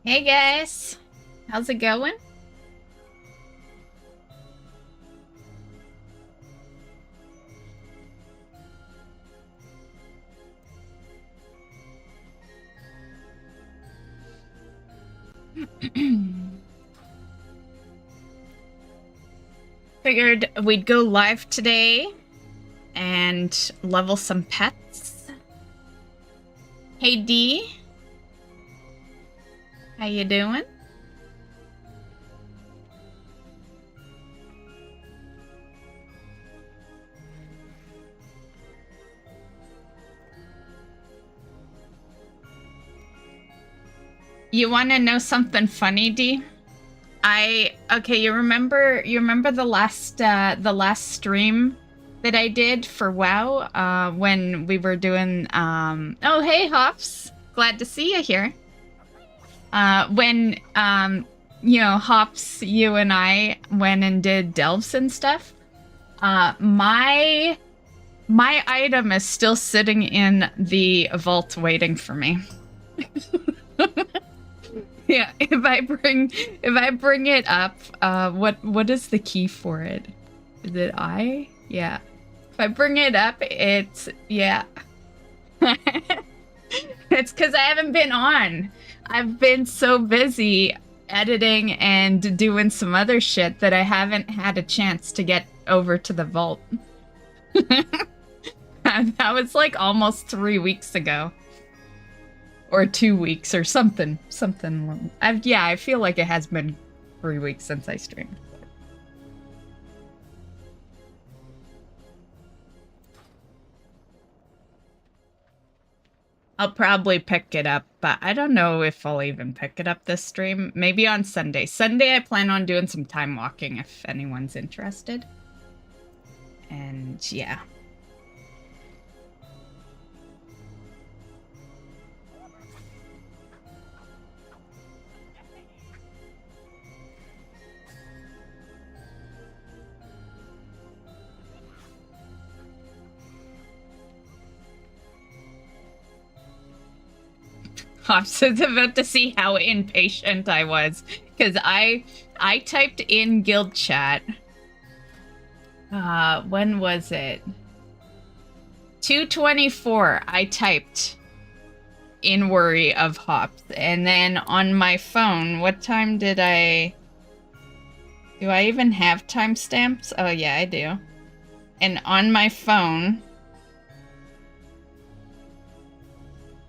Hey guys, how's it going? Figured we'd go live today and level some pets. Hey D, how you doing? You want to know something funny, D? Okay, you remember the last stream that I did for WoW when we were doing oh hey Hops, glad to see you here. When Hops, you and I went and did delves and stuff. My item is still sitting in the vault waiting for me. Yeah, if I bring it up, what is the key for it? Is it I? Yeah. If I bring it up, it's yeah. It's because I haven't been on. I've been so busy editing and doing some other shit that I haven't had a chance to get over to the vault. That was like almost 3 weeks ago. Or 2 weeks or something. I feel like it has been 3 weeks since I streamed. I'll probably pick it up, but I don't know if I'll even pick it up this stream. Maybe on Sunday. Sunday I plan on doing some time walking if anyone's interested. And yeah. I'm just about to see how impatient I was because I typed in guild chat. When was it? 2:24. I typed in worry of Hops, and then on my phone, what time did I? Do I even have timestamps? Oh yeah, I do. And on my phone,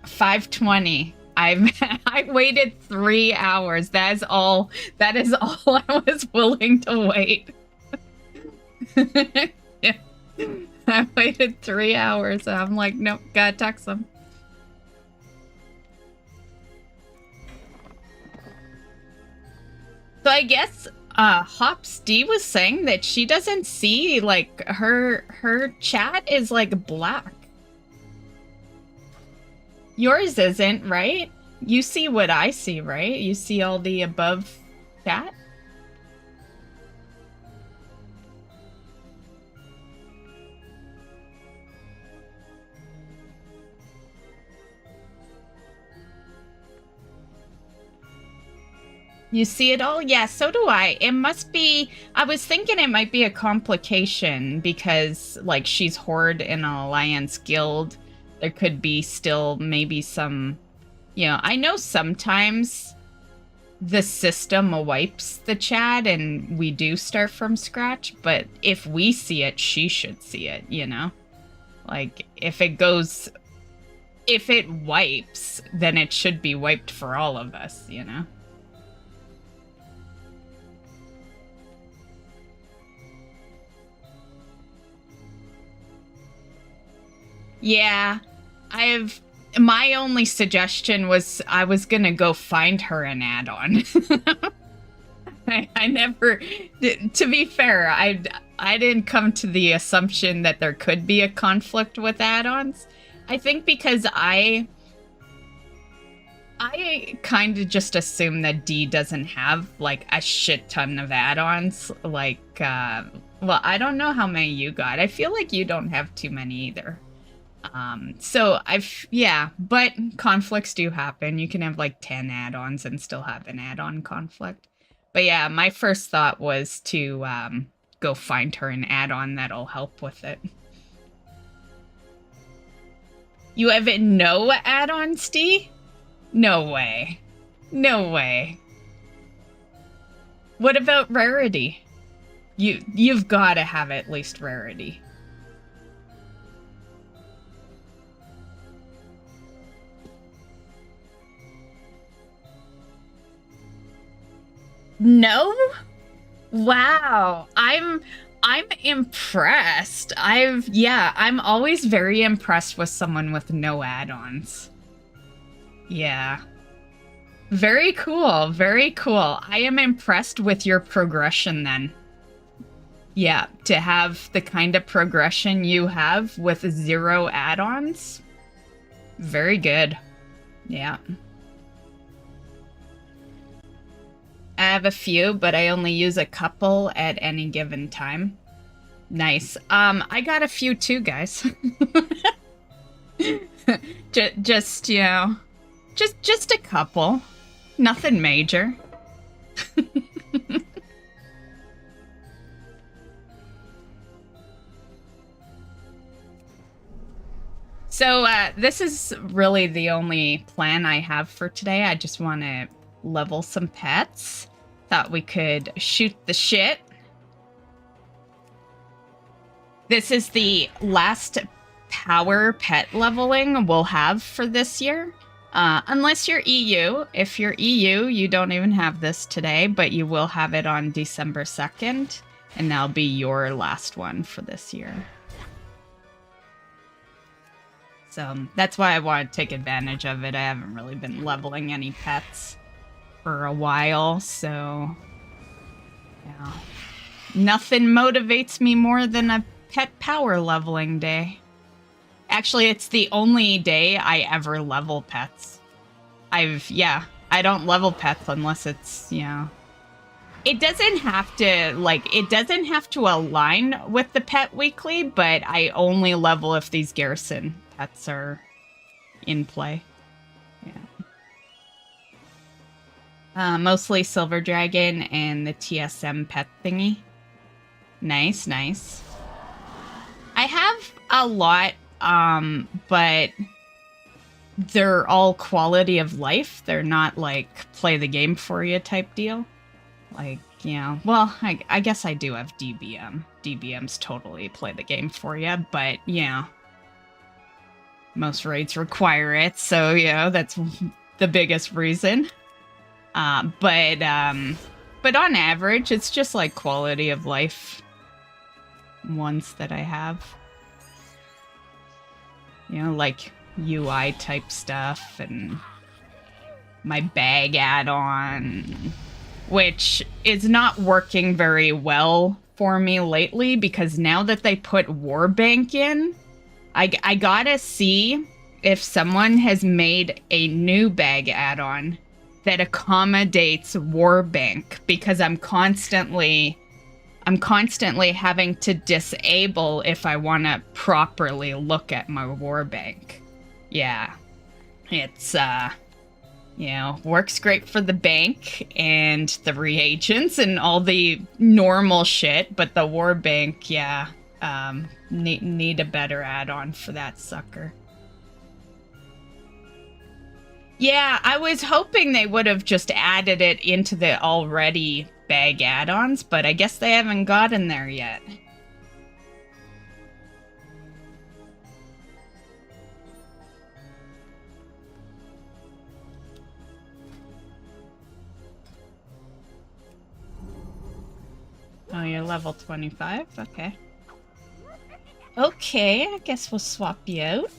5:20. I waited 3 hours. That is all I was willing to wait. Yeah. I waited 3 hours. And I'm like, nope, gotta text them. So I guess Hops D was saying that she doesn't see, like, her chat is like black. Yours isn't, right? You see what I see, right? You see all the above chat? You see it all? Yeah, so do I. It must be... I was thinking it might be a complication because, like, she's Horde in an Alliance guild. There could be still maybe some... I know sometimes the system wipes the chat and we do start from scratch, but if we see it, she should see it, Like, if it wipes, then it should be wiped for all of us, Yeah, my only suggestion was I was gonna go find her an add-on. I never, to be fair, I didn't come to the assumption that there could be a conflict with add-ons. I think because I kind of just assume that D doesn't have like a shit ton of add-ons. Like, well, I don't know how many you got. I feel like you don't have too many either. So yeah, but conflicts do happen. You can have like 10 add-ons and still have an add-on conflict. But yeah, my first thought was to go find her an add-on that'll help with it. You have no add-ons, D? No way. No way. What about rarity? You've got to have at least rarity. No? Wow. I'm impressed. I'm always very impressed with someone with no add-ons. Yeah. Very cool. Very cool. I am impressed with your progression then. Yeah, to have the kind of progression you have with 0 add-ons. Very good. Yeah. I have a few, but I only use a couple at any given time. Nice. I got a few too, guys. just, you know, just a couple. Nothing major. So, this is really the only plan I have for today. I just want to level some pets. Thought we could shoot the shit. This is the last power pet leveling we'll have for this year. Unless you're EU. If you're EU, you don't even have this today, but you will have it on December 2nd, and that'll be your last one for this year. So that's why I want to take advantage of it. I haven't really been leveling any pets for a while, so yeah. Nothing motivates me more than a pet power leveling day. Actually, it's the only day I ever level pets. I don't level pets unless it's, you know, it doesn't have to align with the pet weekly, but I only level if these Garrison pets are in play. Yeah. Mostly Silver Dragon and the TSM pet thingy. Nice, nice. I have a lot, but they're all quality of life. They're not like play the game for you type deal. Like, you know, well, I guess I do have DBM. DBM's totally play the game for you, but yeah. Most raids require it, so yeah, that's the biggest reason. But on average, it's just like quality of life ones that I have. You know, like UI type stuff and my bag add-on, which is not working very well for me lately because now that they put Warbank in, I gotta see if someone has made a new bag add-on that accommodates Warbank, because I'm constantly having to disable if I want to properly look at my Warbank. Yeah. It's, you know, works great for the bank and the reagents and all the normal shit, but the Warbank, yeah, need a better add-on for that sucker. Yeah, I was hoping they would have just added it into the already bag add-ons, but I guess they haven't gotten there yet. Oh, you're level 25? Okay. Okay, I guess we'll swap you out.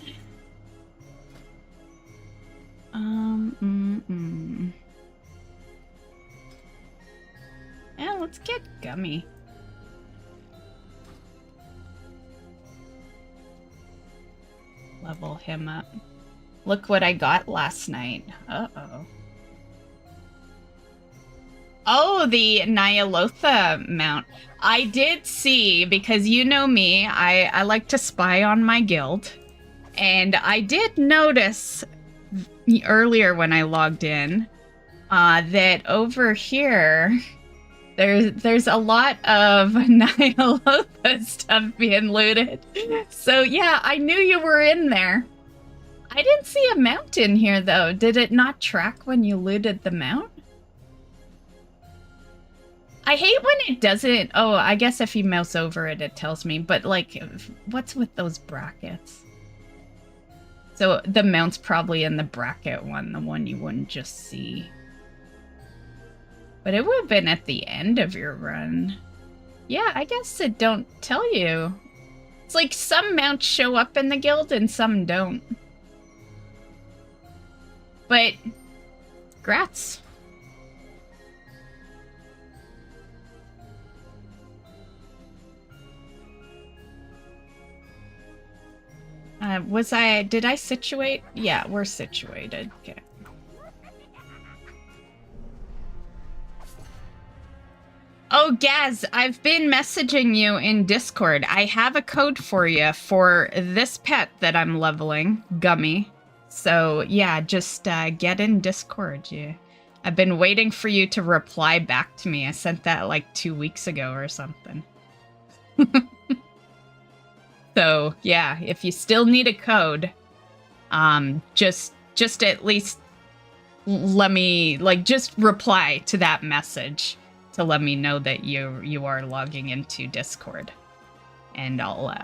Yeah, let's get Gummy. Level him up. Look what I got last night. Uh-oh. Oh, the Nyalotha mount. I did see, because you know me, I like to spy on my guild. And I did notice earlier when I logged in that over here there's a lot of Nyalotha stuff being looted. So yeah, I knew you were in there. I didn't see a mount in here though. Did it not track when you looted the mount? I hate when it doesn't. Oh, I guess if you mouse over it, it tells me. But like, what's with those brackets? So the mount's probably in the bracket one, the one you wouldn't just see. But it would have been at the end of your run. Yeah, I guess it don't tell you. It's like some mounts show up in the guild and some don't. But, grats. Did I situate? Yeah, we're situated. Okay. Oh, Gaz, I've been messaging you in Discord. I have a code for you for this pet that I'm leveling, Gummy. So, yeah, just get in Discord. I've been waiting for you to reply back to me. I sent that like 2 weeks ago or something. So, yeah, if you still need a code, just at least let me, like, just reply to that message to let me know that you are logging into Discord, and I'll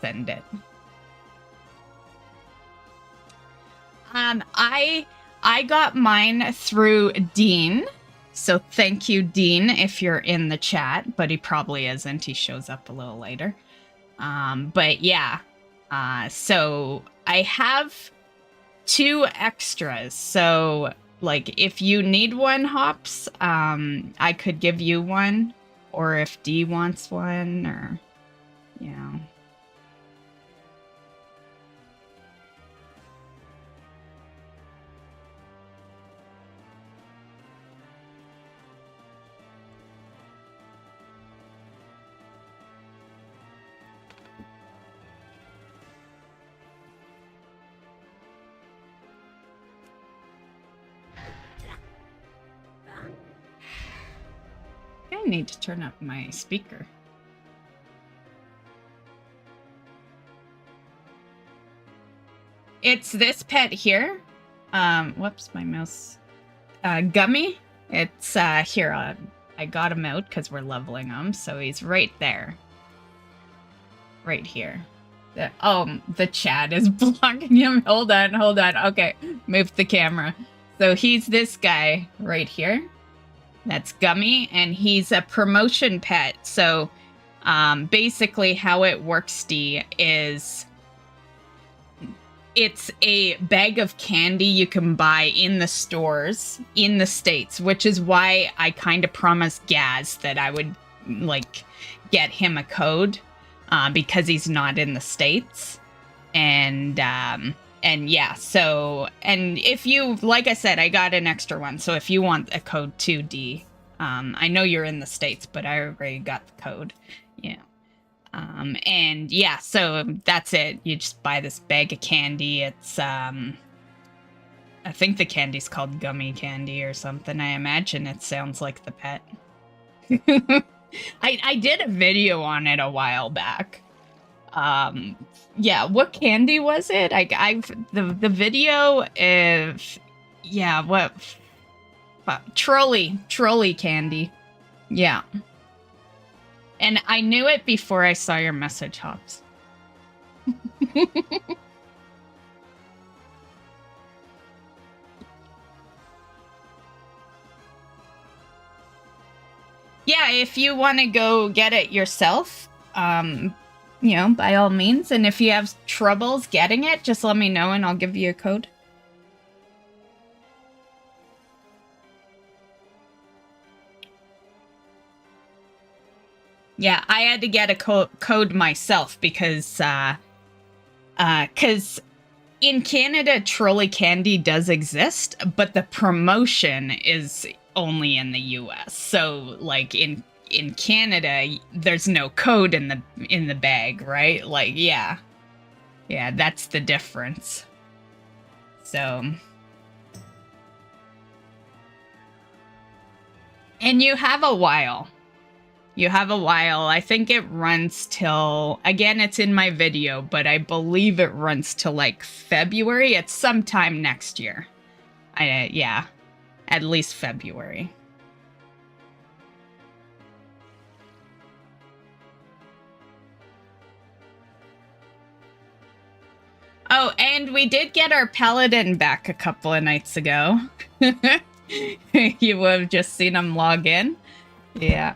send it. I got mine through Dean, so thank you, Dean, if you're in the chat, but he probably isn't. He shows up a little later. But yeah, so I have 2 extras, so like if you need one, Hops, I could give you one, or if D wants one, or yeah. I need to turn up my speaker. It's this pet here. Whoops, my mouse. Gummy. It's here. I got him out because we're leveling him, so he's right there. Right here. The chat is blocking him. Hold on. Okay, move the camera. So he's this guy right here. That's Gummy, and he's a promotion pet. So basically how it works, D, is it's a bag of candy you can buy in the stores in the States, which is why I kind of promised Gaz that I would like get him a code because he's not in the States. And yeah, so, and if you, like I said, I got an extra one. So if you want a code 2D, I know you're in the States, but I already got the code. Yeah. And yeah, so that's it. You just buy this bag of candy. It's, I think the candy's called gummy candy or something. I imagine it sounds like the pet. I did a video on it a while back. Yeah, what candy was it? The video is, yeah, what trolley candy. Yeah. And I knew it before I saw your message, Hops. Yeah, if you want to go get it yourself, you know, by all means. And if you have troubles getting it, just let me know and I'll give you a code. Yeah, I had to get a code myself because in Canada, trolley candy does exist, but the promotion is only in the US. So, like, in Canada, there's no code in the bag, right? Like, yeah. Yeah, that's the difference. So... And you have a while. You have a while. I think it runs till... Again, it's in my video, but I believe it runs till, like, February. It's sometime next year. Yeah. At least February. Oh, and we did get our paladin back a couple of nights ago. You would have just seen him log in. Yeah.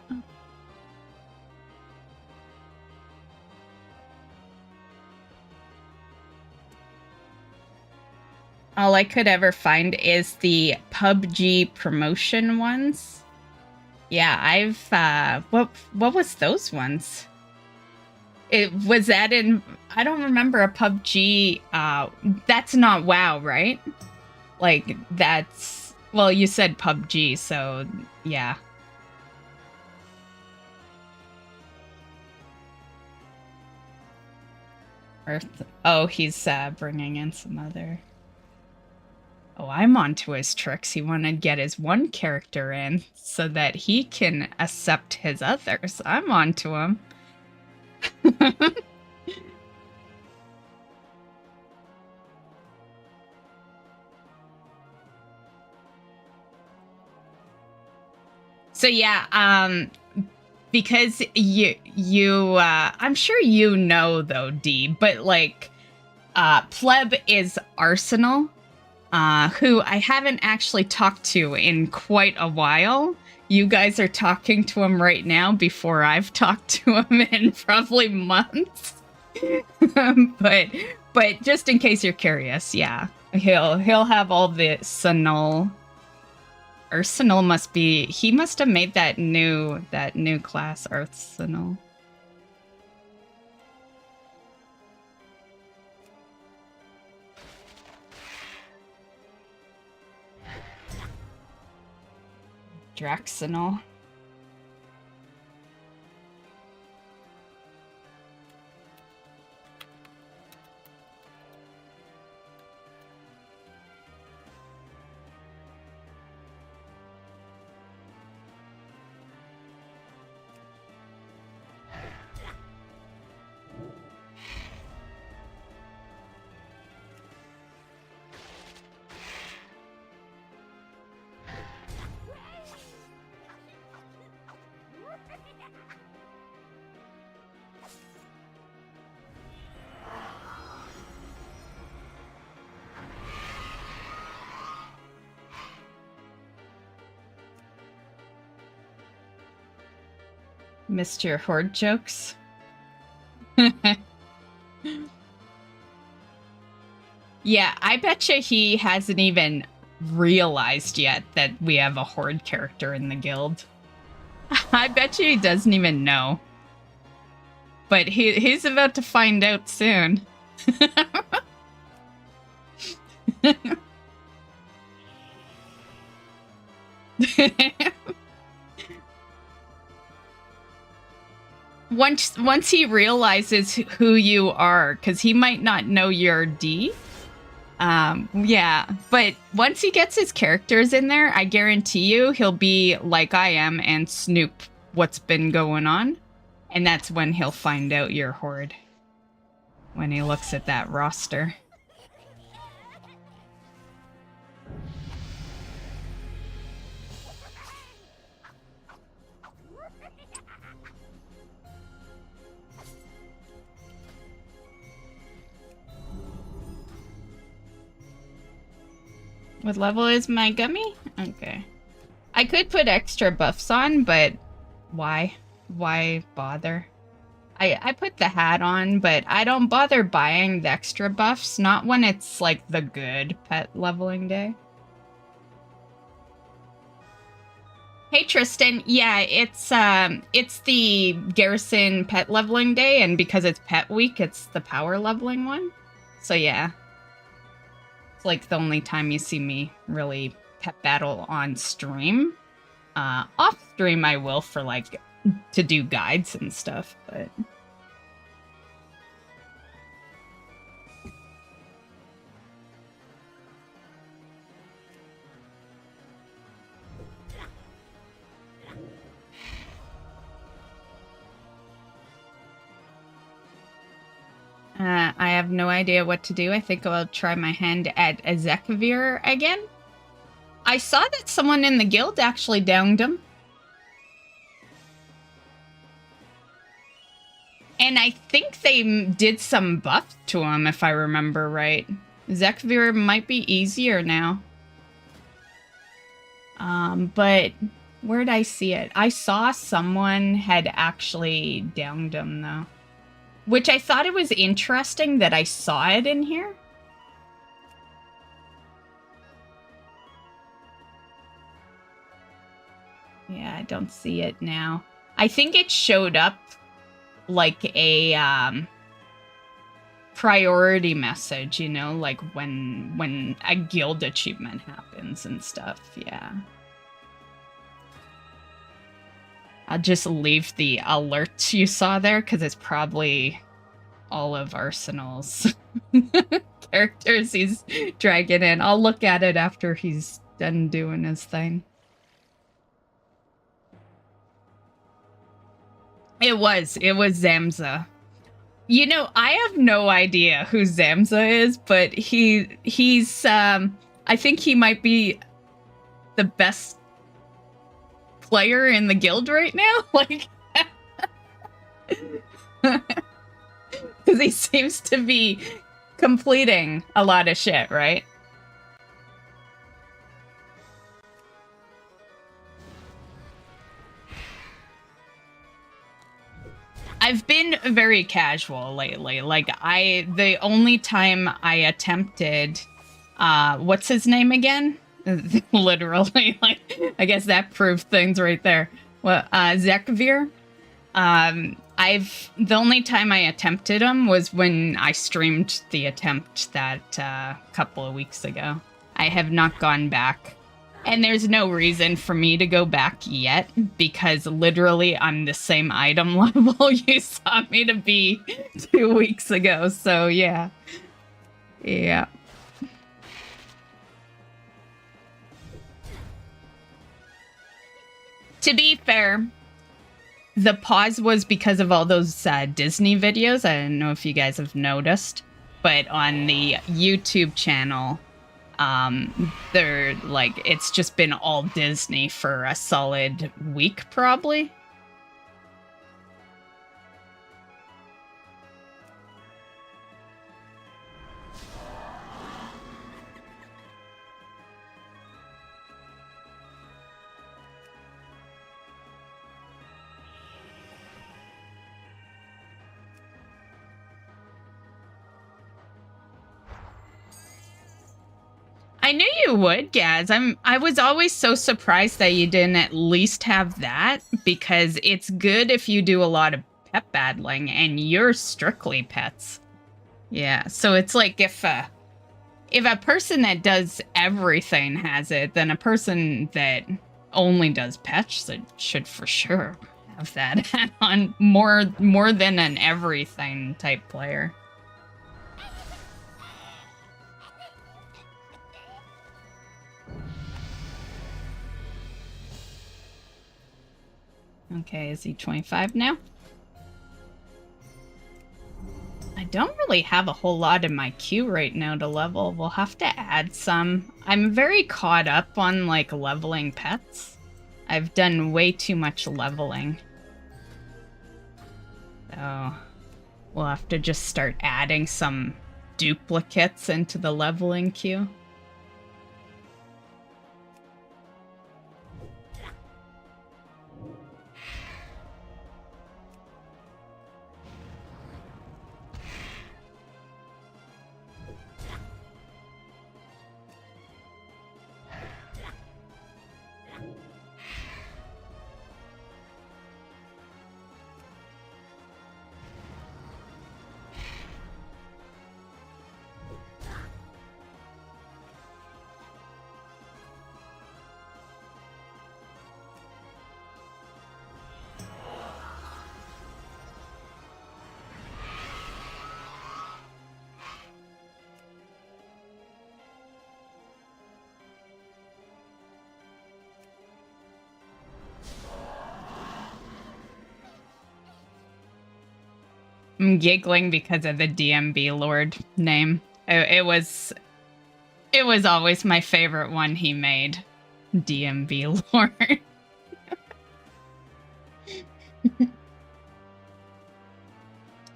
All I could ever find is the PUBG promotion ones. Yeah, I've what was those ones? It was that in... I don't remember a PUBG. That's not WoW, right? Like, that's... Well, you said PUBG, so yeah. Earth... Oh, he's bringing in some other... Oh, I'm onto his tricks. He wanted to get his one character in so that he can accept his others. I'm onto him. So yeah, because you I'm sure you know though, D, but like Pleb is Arsenal, who I haven't actually talked to in quite a while. You guys are talking to him right now before I've talked to him in probably months. but just in case you're curious, yeah. He'll have all the Sanal. Arsenal must be... He must have made that new class, Arsenal. Draxinal. Missed your horde jokes? Yeah, I betcha he hasn't even realized yet that we have a horde character in the guild. I bet you he doesn't even know. But he's about to find out soon. Once he realizes who you are, because he might not know your D. Yeah, but once he gets his characters in there, I guarantee you he'll be like I am and snoop what's been going on. And that's when he'll find out your horde. When he looks at that roster. What level is my gummy? Okay. I could put extra buffs on, but why? Why bother? I put the hat on, but I don't bother buying the extra buffs, not when it's like the good pet leveling day. Hey Tristan, yeah, it's the Garrison pet leveling day, and because it's pet week, it's the power leveling one. So yeah. It's like the only time you see me really pet battle on stream. Off stream I will for like to do guides and stuff, but I have no idea what to do. I think I'll try my hand at Ezekvir again. I saw that someone in the guild actually downed him. And I think they did some buff to him, if I remember right. Zekvir might be easier now. But where'd I see it? I saw someone had actually downed him, though. Which I thought it was interesting that I saw it in here. Yeah, I don't see it now. I think it showed up like a priority message, you know, like when a guild achievement happens and stuff. Yeah. I'll just leave the alert you saw there because it's probably all of Arsenal's characters he's dragging in. I'll look at it after he's done doing his thing. It was Zamza. You know, I have no idea who Zamza is, but he's I think he might be the best player in the guild right now. Like, because he seems to be completing a lot of shit, right? I've been very casual lately. Like, the only time I attempted, what's his name again? Literally, like, I guess that proved things right there. Well, Zekvir. The only time I attempted him was when I streamed the attempt that couple of weeks ago. I have not gone back. And there's no reason for me to go back yet, because literally I'm the same item level you saw me to be 2 weeks ago. So yeah. Yeah. To be fair, the pause was because of all those Disney videos. I don't know if you guys have noticed, but on the YouTube channel, they're like, it's just been all Disney for a solid week, probably. I knew you would, Gaz. I was always so surprised that you didn't at least have that, because it's good if you do a lot of pet battling, and you're strictly pets. Yeah, so it's like if a person that does everything has it, then a person that only does pets should for sure have that on more than an everything type player. Okay, is he 25 now? I don't really have a whole lot in my queue right now to level. We'll have to add some. I'm very caught up on, like, leveling pets. I've done way too much leveling. So we'll have to just start adding some duplicates into the leveling queue. I'm giggling because of the DMB Lord name. It was always my favorite one he made. DMB Lord.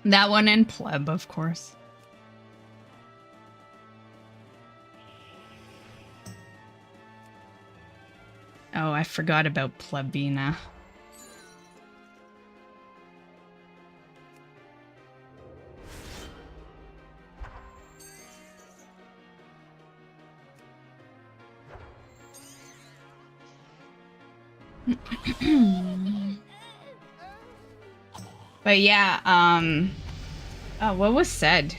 That one in pleb, of course. Oh, I forgot about plebina. But yeah, oh, what was said?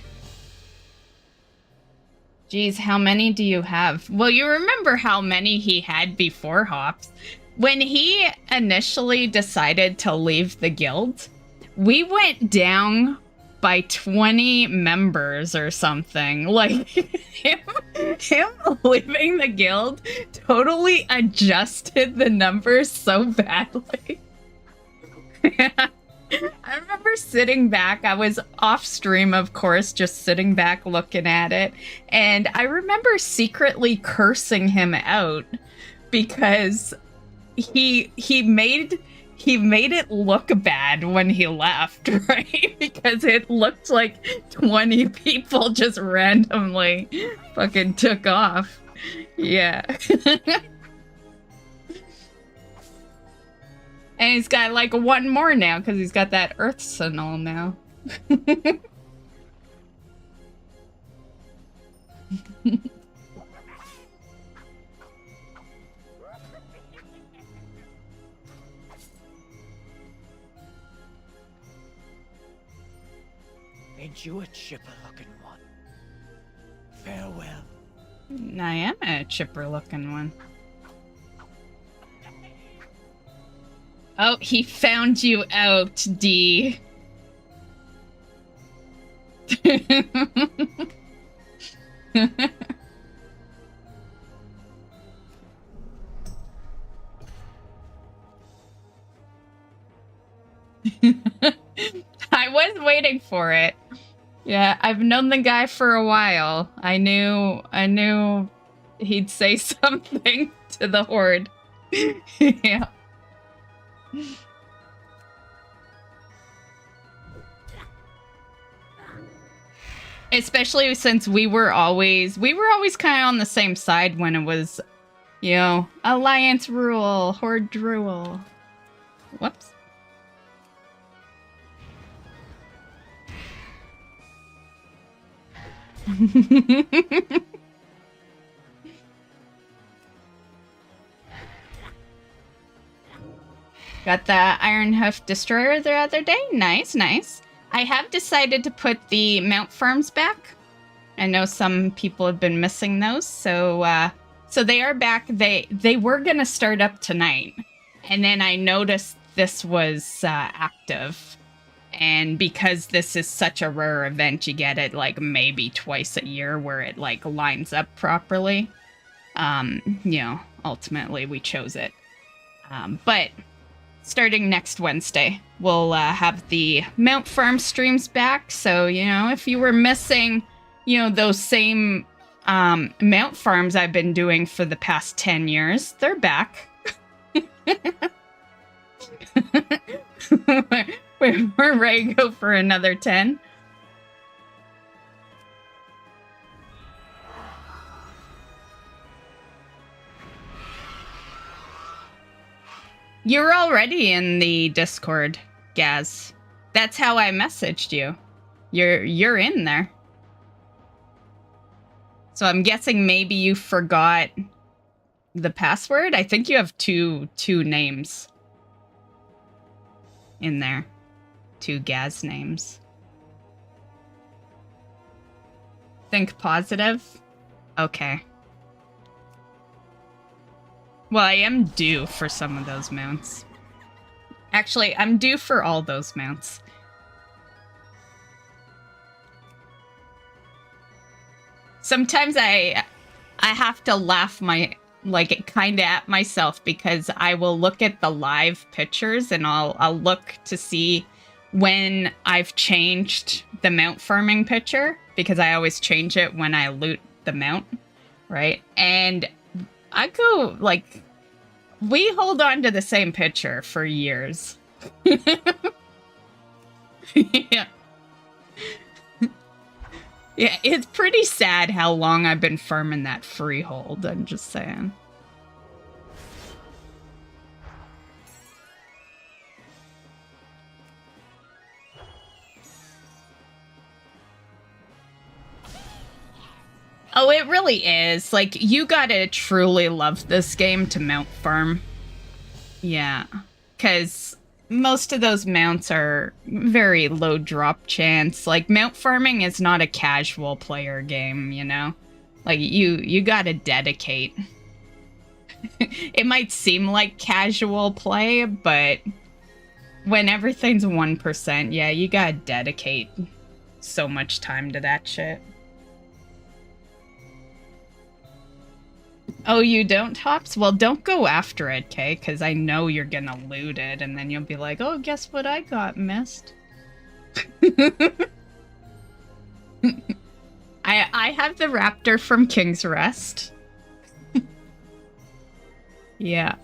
Geez, how many do you have? Well, you remember how many he had before Hops. When he initially decided to leave the guild, we went down by 20 members or something. Like, him leaving the guild totally adjusted the numbers so badly. I remember sitting back. I was off stream, of course, just sitting back looking at it. And I remember secretly cursing him out because he made it look bad when he left, right? Because it looked like 20 people just randomly fucking took off. Yeah. And he's got like one more now because he's got that Earth Signal now. Ain't you a chipper-looking one? Farewell. I am a chipper-looking one. Oh, he found you out, D. I was waiting for it. Yeah, I've known the guy for a while. I knew he'd say something to the Horde. Yeah. Especially since we were always kind of on the same side when it was, you know, Alliance rule, Horde rule. Whoops. Got the Iron Hoof Destroyer the other day. Nice, nice. I have decided to put the mount farms back. I know some people have been missing those, so they are back. They were gonna start up tonight, and then I noticed this was active, and because this is such a rare event, you get it like maybe twice a year where it like lines up properly. You know, ultimately we chose it, but. Starting next Wednesday, we'll have the Mount Farm streams back. So, you know, if you were missing, you know, those same Mount Farms I've been doing for the past 10 years, they're back. We're ready to go for another 10. You're already in the Discord, Gaz. That's how I messaged you. You're in there. So I'm guessing maybe you forgot the password. I think you have two names in there. 2 Gaz names. Think positive? Okay. Well, I am due for some of those mounts. Actually, I'm due for all those mounts. Sometimes I have to laugh kind of at myself because I will look at the live pictures and I'll look to see when I've changed the mount farming picture, because I always change it when I loot the mount, right? And I go, like, we hold on to the same picture for years. Yeah. Yeah, it's pretty sad how long I've been farming that freehold, I'm just saying. Oh, it really is. Like, you gotta truly love this game to mount farm. Yeah. Because most of those mounts are very low drop chance. Like, mount farming is not a casual player game, you know? Like, you gotta dedicate. It might seem like casual play, but when everything's 1%, yeah, you gotta dedicate so much time to that shit. Oh, you don't, Hops? Well, don't go after it, Kay, because I know you're gonna loot it, and then you'll be like, oh, guess what I got, missed? I have the raptor from King's Rest. Yeah.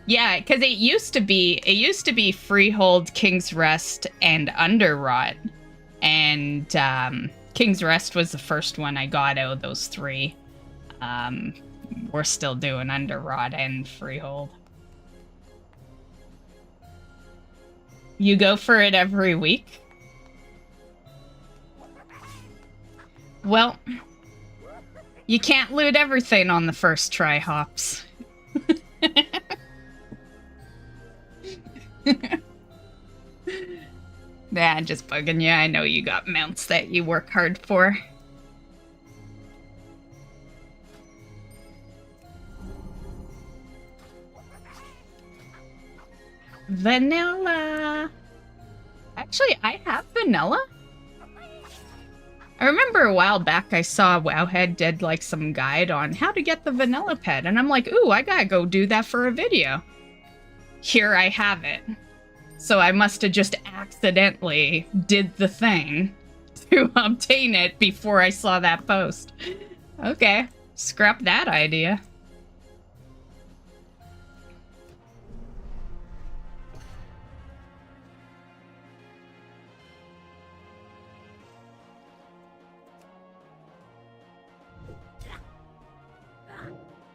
Yeah, because it used to be Freehold, King's Rest, and Underrot. And King's Rest was the first one I got out of those three. We're still doing Underrot and Freehold. You go for it every week? Well, you can't loot everything on the first try, Hops. Nah, just bugging you. I know you got mounts that you work hard for. Vanilla. Actually, I have vanilla. I remember a while back I saw Wowhead did like some guide on how to get the vanilla pet, and I'm like, ooh, I gotta go do that for a video. Here I have it. So I must have just accidentally did the thing to obtain it before I saw that post. Okay, scrap that idea.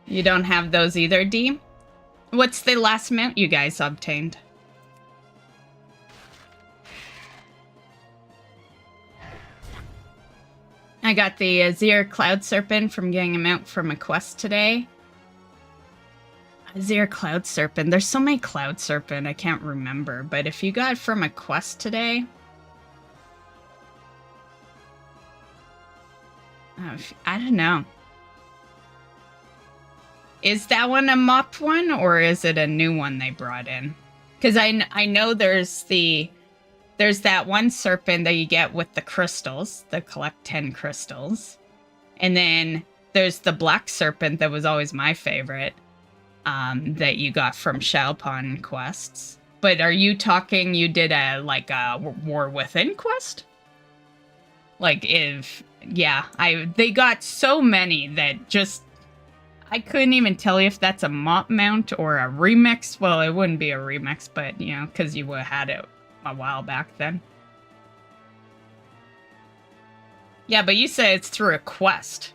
You don't have those either, D? What's the last mount you guys obtained? I got the Azir Cloud Serpent from getting a mount from a quest today. Azir Cloud Serpent. There's so many Cloud Serpent, I can't remember. But if you got it from a quest today... I don't know. Is that one a mop one, or is it a new one they brought in? Because I know there's that one serpent that you get with the crystals, that collect 10 crystals. And then there's the black serpent that was always my favorite, that you got from Shalpon quests. But are you talking you did a War Within quest? Like, if... Yeah, they got so many that just... I couldn't even tell you if that's a mop mount or a remix. Well, it wouldn't be a remix, but, you know, because you would have had it a while back then. Yeah, but you say it's through a quest.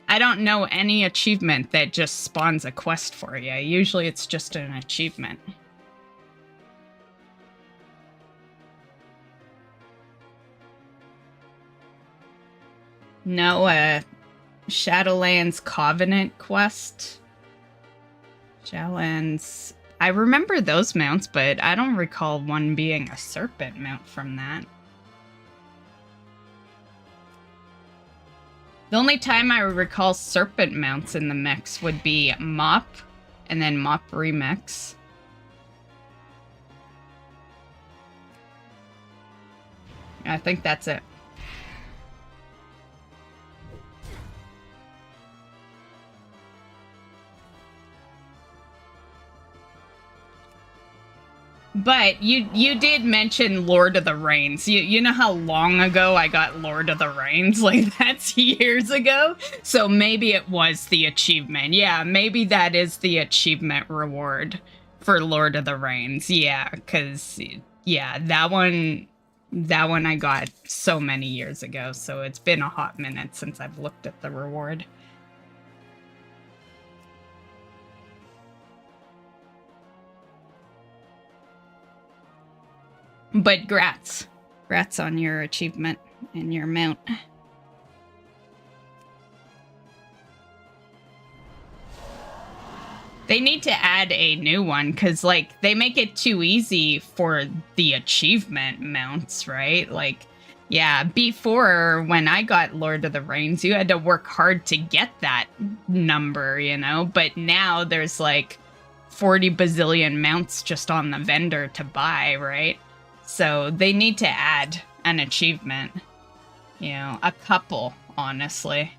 I don't know any achievement that just spawns a quest for you. Usually it's just an achievement. No, Shadowlands Covenant quest. Shadowlands... I remember those mounts, but I don't recall one being a serpent mount from that. The only time I recall serpent mounts in the mix would be Mop, and then Mop Remix. I think that's it. But you did mention Lord of the Rings. You know how long ago I got Lord of the Rings? Like, that's years ago. So maybe it was the achievement. Yeah, maybe that is the achievement reward for Lord of the Rings. Yeah, because, yeah, that one I got so many years ago. So it's been a hot minute since I've looked at the reward. But grats. Grats on your achievement and your mount. They need to add a new one, because, like, they make it too easy for the achievement mounts, right? Like, yeah, before, when I got Lord of the Rings, you had to work hard to get that number, you know? But now there's, like, 40 bazillion mounts just on the vendor to buy, right? So they need to add an achievement. You know, a couple, honestly.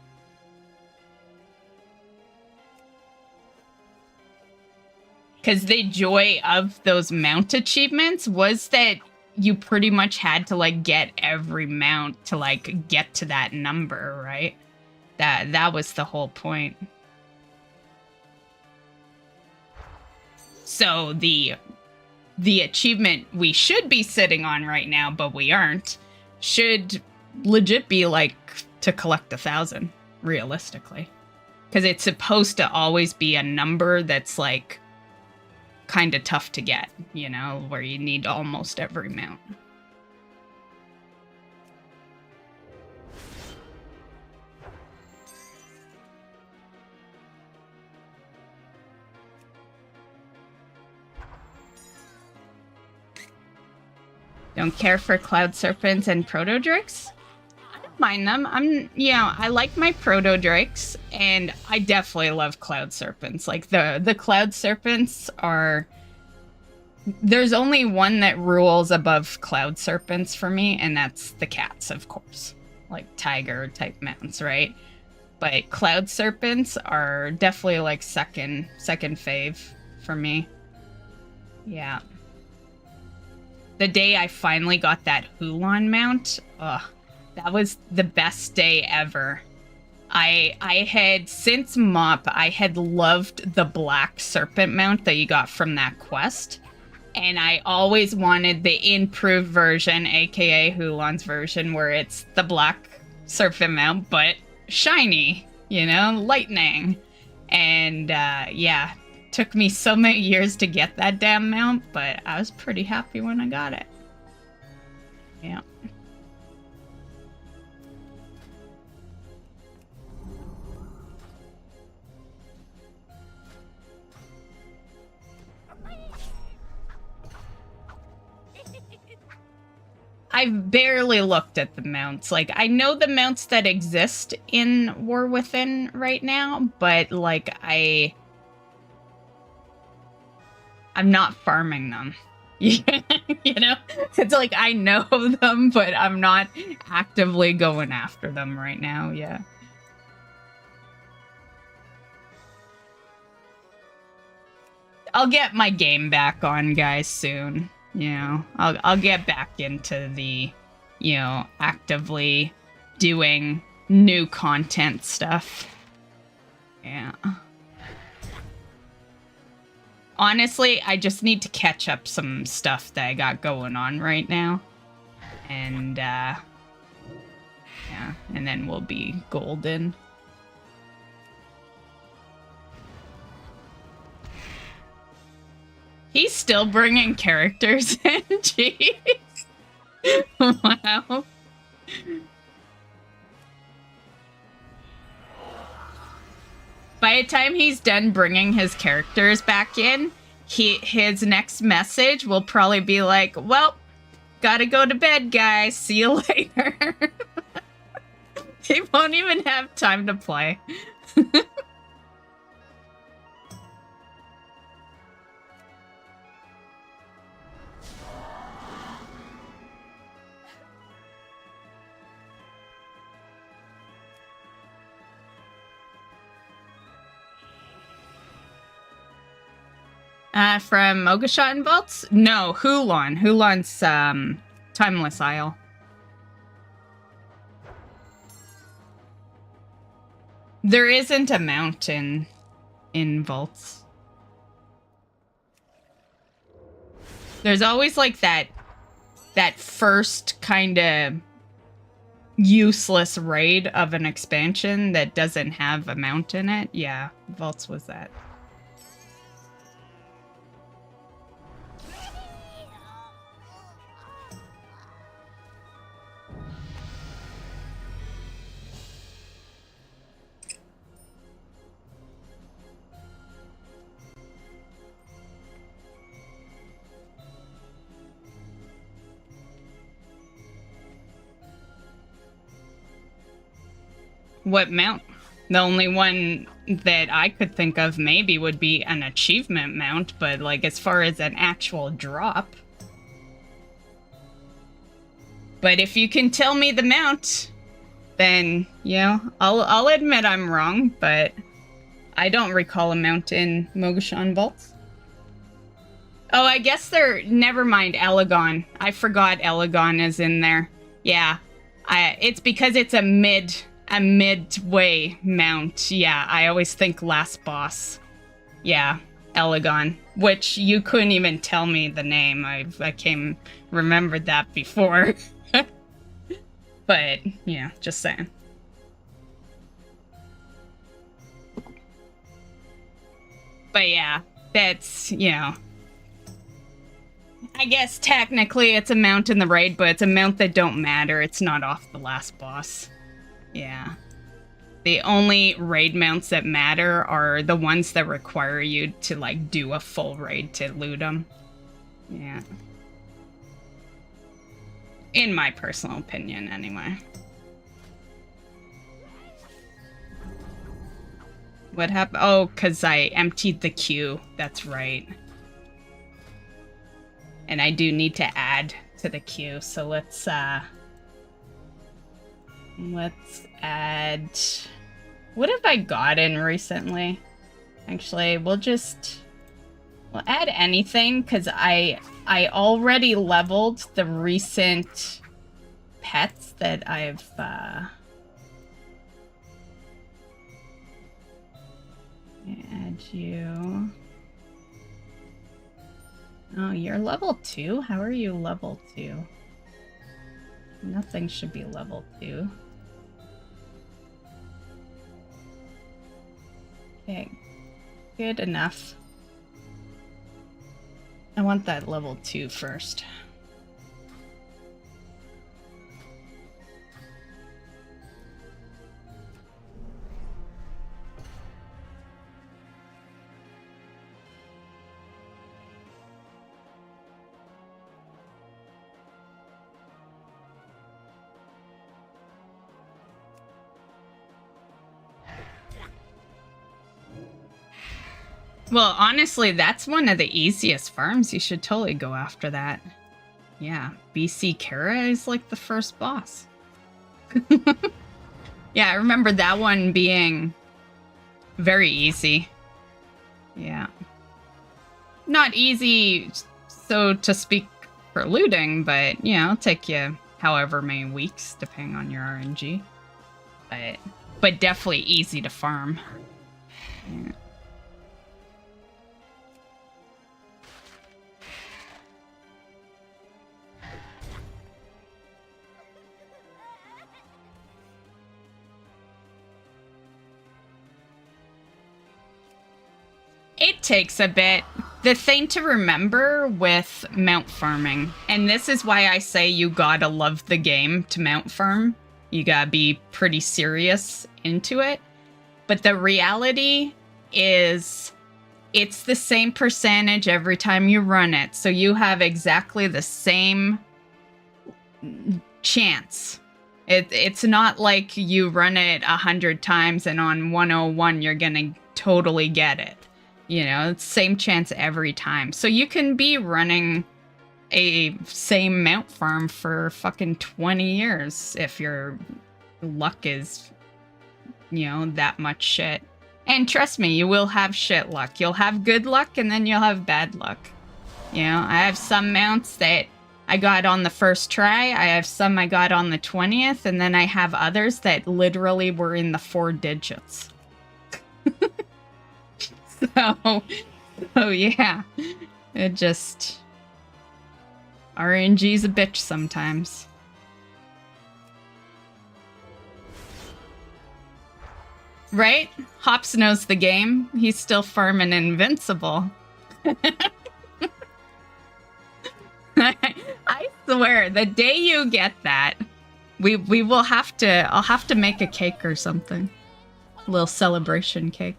Because the joy of those mount achievements was that you pretty much had to, like, get every mount to, like, get to that number, right? That was the whole point. So the achievement we should be sitting on right now, but we aren't, should legit be, like, to collect 1,000, realistically. Because it's supposed to always be a number that's, like, kind of tough to get, you know, where you need almost every mount. Don't care for cloud serpents and protodrakes? I don't mind them. I like my protodrakes, and I definitely love cloud serpents. Like, the cloud serpents are... There's only one that rules above cloud serpents for me, and that's the cats, of course. Like, tiger-type mounts, right? But cloud serpents are definitely, like, second fave for me. Yeah. The day I finally got that Hulan mount, that was the best day ever. I had, since MOP, I had loved the black serpent mount that you got from that quest. And I always wanted the improved version, aka Hulan's version, where it's the black serpent mount, but shiny, you know, lightning. And yeah, took me so many years to get that damn mount, but I was pretty happy when I got it. Yeah. I've barely looked at the mounts. Like, I know the mounts that exist in War Within right now, but, like, I'm not farming them. You know? It's like, I know them, but I'm not actively going after them right now, yeah. I'll get my game back on, guys, soon. You know, I'll get back into the, you know, actively doing new content stuff. Yeah. Honestly, I just need to catch up some stuff that I got going on right now. And, yeah, and then we'll be golden. He's still bringing characters in, jeez. Wow. By the time he's done bringing his characters back in, his next message will probably be like, well, gotta go to bed, guys. See you later. He won't even have time to play. From Mogashot and Vaults? No, Hulon. Hulon's Timeless Isle. There isn't a mountain in Vaults. There's always like that first kind of useless raid of an expansion that doesn't have a mount in it. Yeah, Vaults was that. What mount? The only one that I could think of maybe would be an achievement mount, but like as far as an actual drop. But if you can tell me the mount, then, you know, I'll admit I'm wrong, but I don't recall a mount in Mogashan Vaults. Oh, I guess they're... Never mind, Elegon. I forgot Elegon is in there. Yeah. It's because it's a midway mount. Yeah, I always think last boss. Yeah, Elegon. Which you couldn't even tell me the name. I remembered that before. But, yeah, just saying. But yeah, that's, you know... I guess technically it's a mount in the raid, but it's a mount that don't matter. It's not off the last boss. Yeah. The only raid mounts that matter are the ones that require you to, like, do a full raid to loot them. Yeah. In my personal opinion, anyway. What happened? Oh, because I emptied the queue. That's right. And I do need to add to the queue, so let's add... What have I gotten recently? Actually, we'll add anything, because I already leveled the recent pets that I've, add you... Oh, you're level 2? How are you level 2? Nothing should be level 2. Okay. Good enough. I want that level 2 first. Well, honestly, that's one of the easiest farms. You should totally go after that. Yeah, BC Kara is like the first boss. Yeah, I remember that one being very easy. Yeah. Not easy, so to speak, for looting, but, you know, it'll take you however many weeks, depending on your RNG. But definitely easy to farm. Yeah. It takes a bit. The thing to remember with mount farming, and this is why I say you gotta love the game to mount farm. You gotta be pretty serious into it. But the reality is it's the same percentage every time you run it. So you have exactly the same chance. It's not like you run it 100 times and on 101 you're gonna totally get it. You know, it's same chance every time. So you can be running a same mount farm for fucking 20 years if your luck is, you know, that much shit. And trust me, you will have shit luck. You'll have good luck, and then you'll have bad luck. You know, I have some mounts that I got on the first try. I have some I got on the 20th, and then I have others that literally were in the 4 digits. So yeah, it just... RNG's a bitch sometimes. Right? Hops knows the game. He's still farming Invincible. I swear, the day you get that, we will have to... I'll have to make a cake or something. A little celebration cake.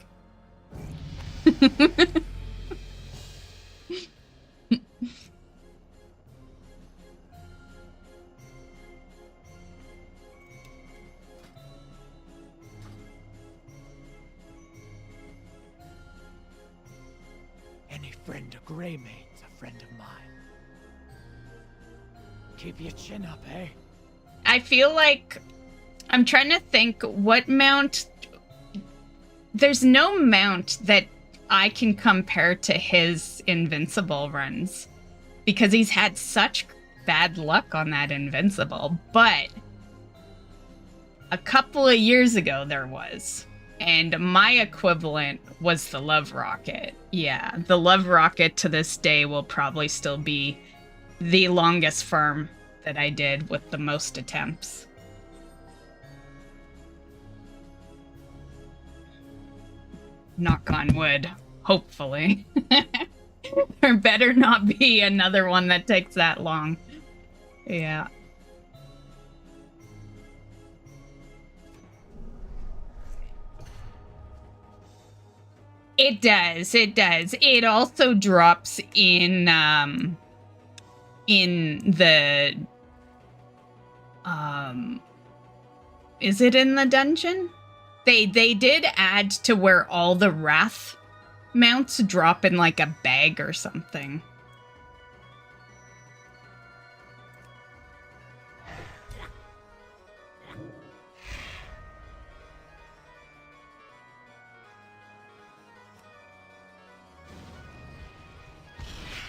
Any friend of Greymane's a friend of mine. Keep your chin up, eh? I feel like I'm trying to think what mount... There's no mount that I can compare to his Invincible runs. Because he's had such bad luck on that Invincible. But a couple of years ago there was. And my equivalent was the Love Rocket. Yeah, the Love Rocket to this day will probably still be the longest farm that I did with the most attempts. Knock on wood, hopefully. There better not be another one that takes that long. Yeah. It does, it does. It also drops in the... Is it in the dungeon? They did add to where all the Wrath mounts drop in like a bag or something.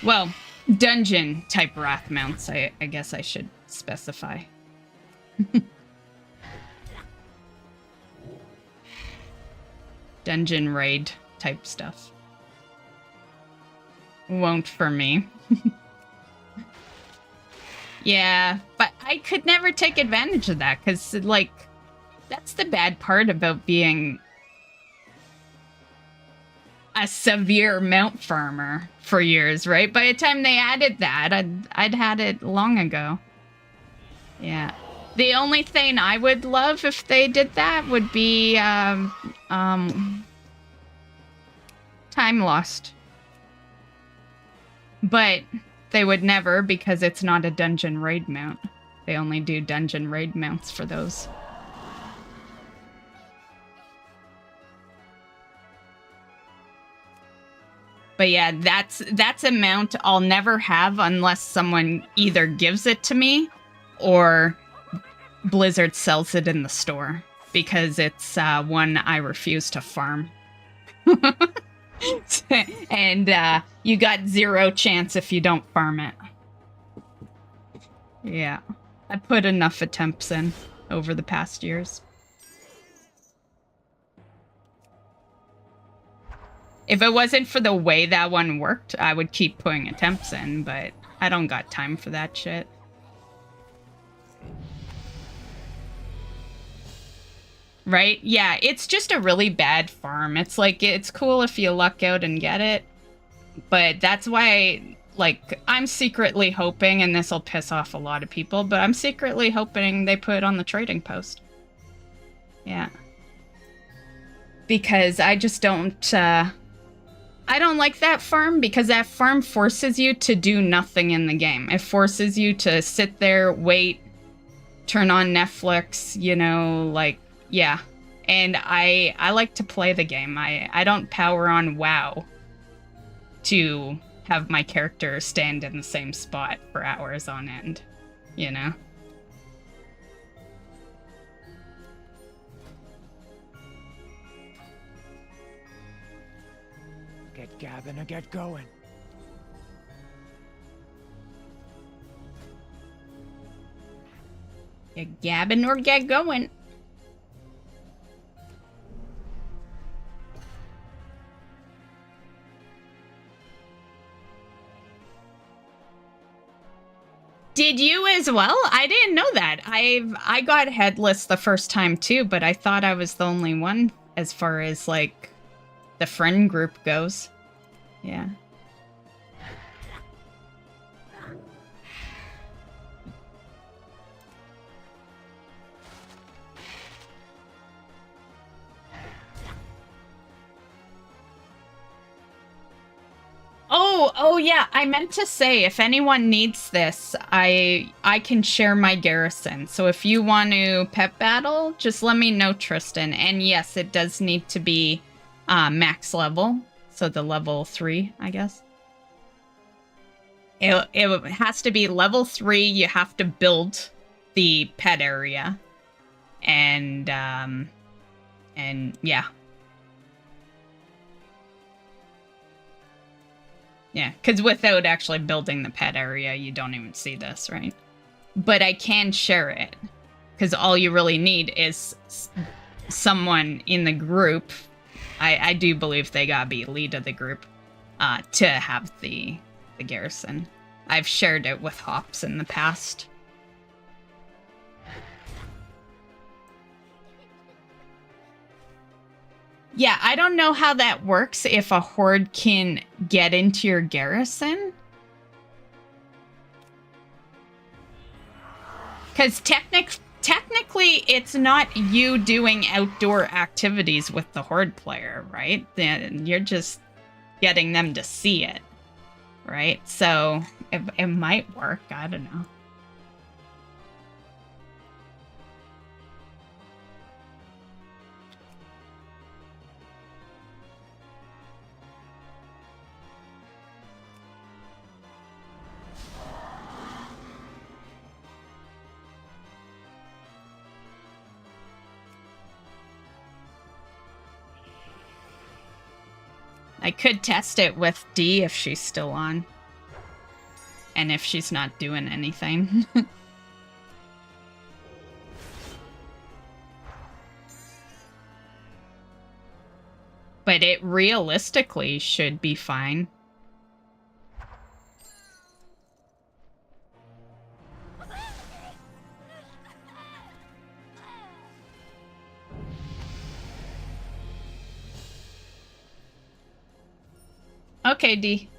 Well, dungeon type Wrath mounts, I guess I should specify. Dungeon raid type stuff. Won't for me. Yeah, but I could never take advantage of that because, like, that's the bad part about being a severe mount farmer for years, right? By the time they added that, I'd had it long ago. Yeah. The only thing I would love if they did that would be time lost. But they would never because it's not a dungeon raid mount. They only do dungeon raid mounts for those. But yeah, that's a mount I'll never have unless someone either gives it to me or Blizzard sells it in the store, because it's one I refuse to farm. And you got 0 chance if you don't farm it. Yeah. I put enough attempts in over the past years. If it wasn't for the way that one worked, I would keep putting attempts in, but I don't got time for that shit. Right? Yeah, it's just a really bad farm. It's like, it's cool if you luck out and get it, but that's why, like, I'm secretly hoping, and this will piss off a lot of people, but I'm secretly hoping they put it on the trading post. Yeah. Because I just don't, I don't like that farm, because that farm forces you to do nothing in the game. It forces you to sit there, wait, turn on Netflix, you know, like, yeah. And I like to play the game. I don't power on WoW to have my character stand in the same spot for hours on end, you know? gabbing or get going. Get gabbing or get going. Did you as well? I didn't know that. I got headless the first time too, but I thought I was the only one as far as like the friend group goes. Yeah. Oh yeah, I meant to say if anyone needs this, I can share my Garrison. So if you want to pet battle, just let me know, Tristan. And yes, it does need to be max level. So the level 3, I guess. It has to be level 3. You have to build the pet area. And yeah. Yeah, because without actually building the pet area, you don't even see this, right? But I can share it, because all you really need is someone in the group. I do believe they gotta be lead of the group to have the Garrison. I've shared it with Hops in the past. Yeah, I don't know how that works if a horde can get into your Garrison. Because technically, it's not you doing outdoor activities with the horde player, right? You're just getting them to see it, right? So it might work. I don't know. I could test it with D if she's still on. And if she's not doing anything. But it realistically should be fine. Okay, D.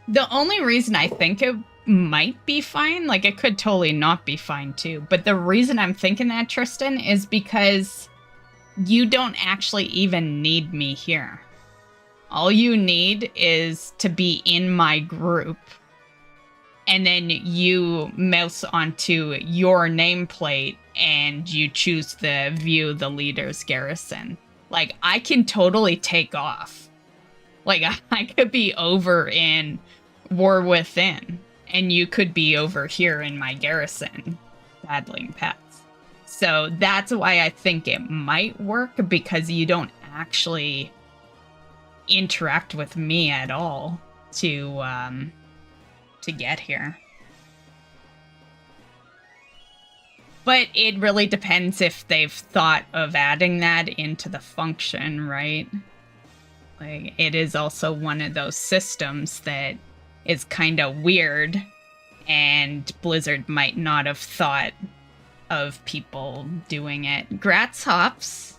The only reason I think it might be fine, like it could totally not be fine too, but the reason I'm thinking that, Tristan, is because you don't actually even need me here. All you need is to be in my group, and then you mouse onto your nameplate and you choose the view the leader's Garrison. Like, I can totally take off. Like, I could be over in War Within, and you could be over here in my Garrison, battling pets. So that's why I think it might work, because you don't actually interact with me at all to get here. But it really depends if they've thought of adding that into the function, right? Like, it is also one of those systems that is kind of weird, and Blizzard might not have thought of people doing it. Grats, Hops.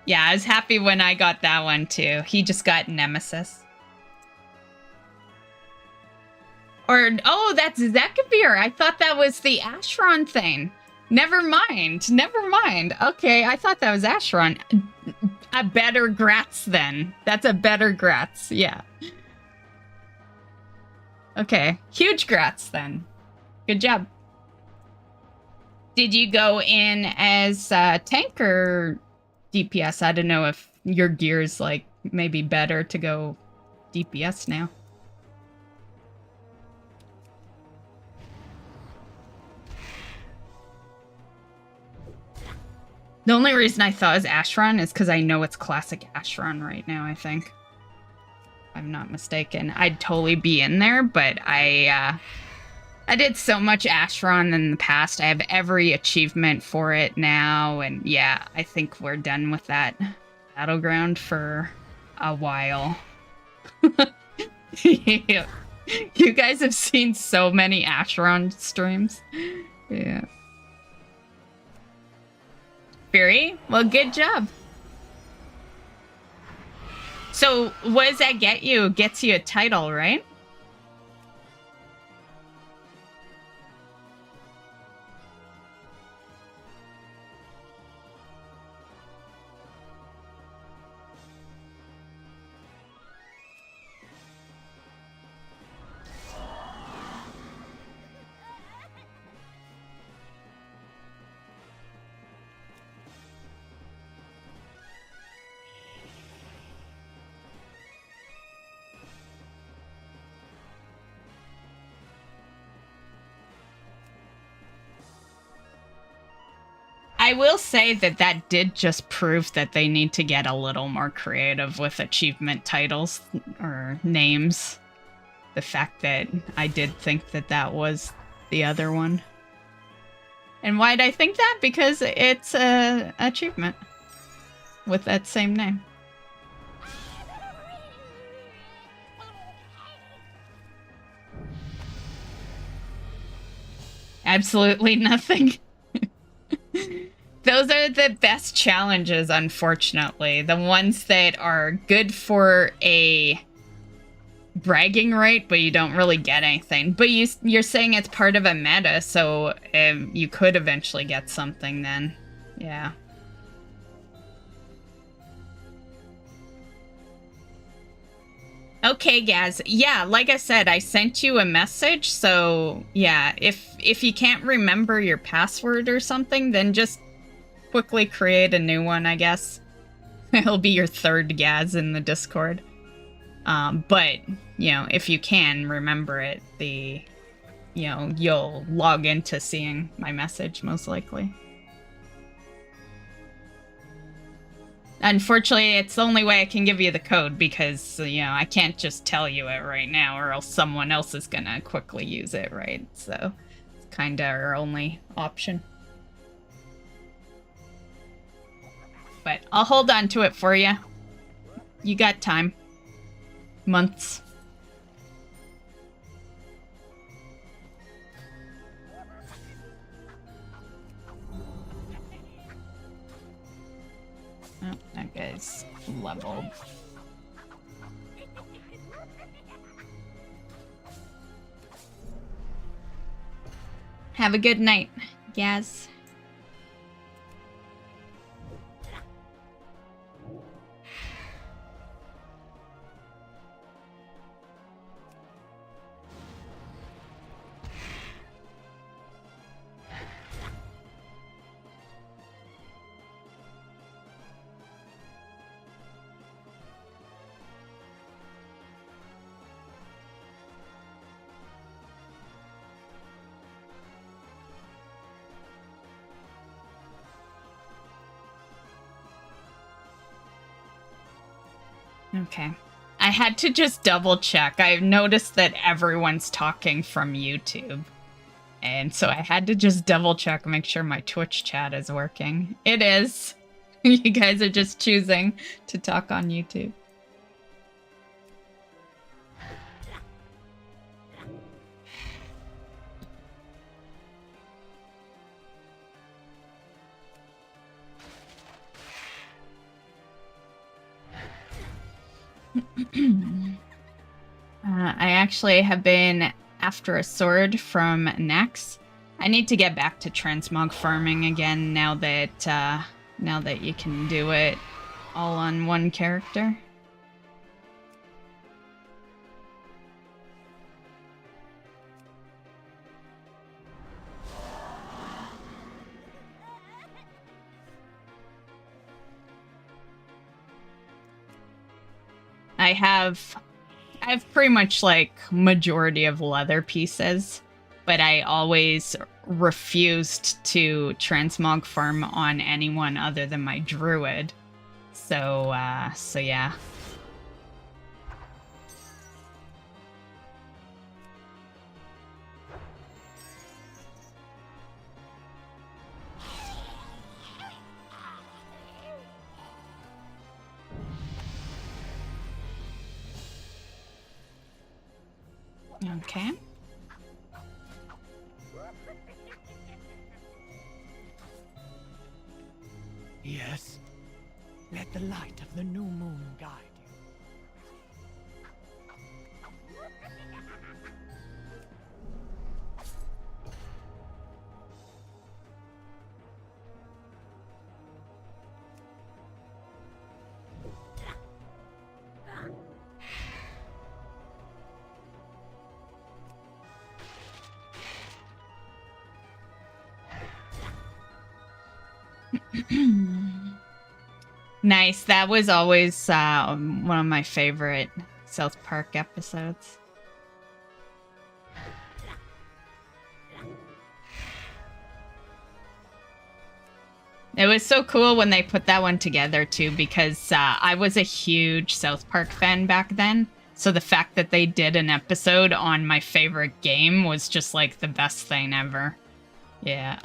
Yeah, I was happy when I got that one too. He just got Nemesis. Or, oh, that's Zekavir. I thought that was the Ashron thing. Never mind. Never mind. Okay, I thought that was Asheron. A better Gratz then. That's a better Gratz. Yeah. Okay. Huge Gratz then. Good job. Did you go in as tank or DPS? I don't know if your gear's like maybe better to go DPS now. The only reason I thought it was Asheron is because I know it's classic Asheron right now, I think. If I'm not mistaken. I'd totally be in there, but I did so much Asheron in the past. I have every achievement for it now, and yeah, I think we're done with that battleground for a while. Yeah. You guys have seen so many Asheron streams. Yeah. Fury? Well, good job. So, what does that get you? Gets you a title, right? I will say that that did just prove that they need to get a little more creative with achievement titles or names. The fact that I did think that that was the other one. And why'd I think that? Because it's a achievement with that same name. Absolutely nothing. Those are the best challenges, unfortunately. The ones that are good for a bragging right, but you don't really get anything. But you're saying it's part of a meta, so you could eventually get something then. Yeah. Okay, Gaz. Yeah, like I said, I sent you a message, so yeah, if you can't remember your password or something, then just quickly create a new one, I guess. It'll be your third Gaz in the Discord. But, you know, if you can remember it, you'll log into seeing my message, most likely. Unfortunately, it's the only way I can give you the code because, you know, I can't just tell you it right now or else someone else is gonna quickly use it, right? So, it's kinda our only option. But I'll hold on to it for you. You got time. Months. Oh, that guy's leveled. Have a good night, Gaz. Okay. I had to just double check. I noticed that everyone's talking from YouTube. And so I had to just double check, make sure my Twitch chat is working. It is. You guys are just choosing to talk on YouTube. I actually have been after a sword from Nax. I need to get back to transmog farming again now that you can do it all on one character. I have pretty much like majority of leather pieces, but I always refused to transmog farm on anyone other than my druid. So yeah. Okay. Yes. Let the light of the new moon guide you. Nice. That was always one of my favorite South Park episodes. It was so cool when they put that one together too, because I was a huge South Park fan back then. So the fact that they did an episode on my favorite game was just like the best thing ever. Yeah.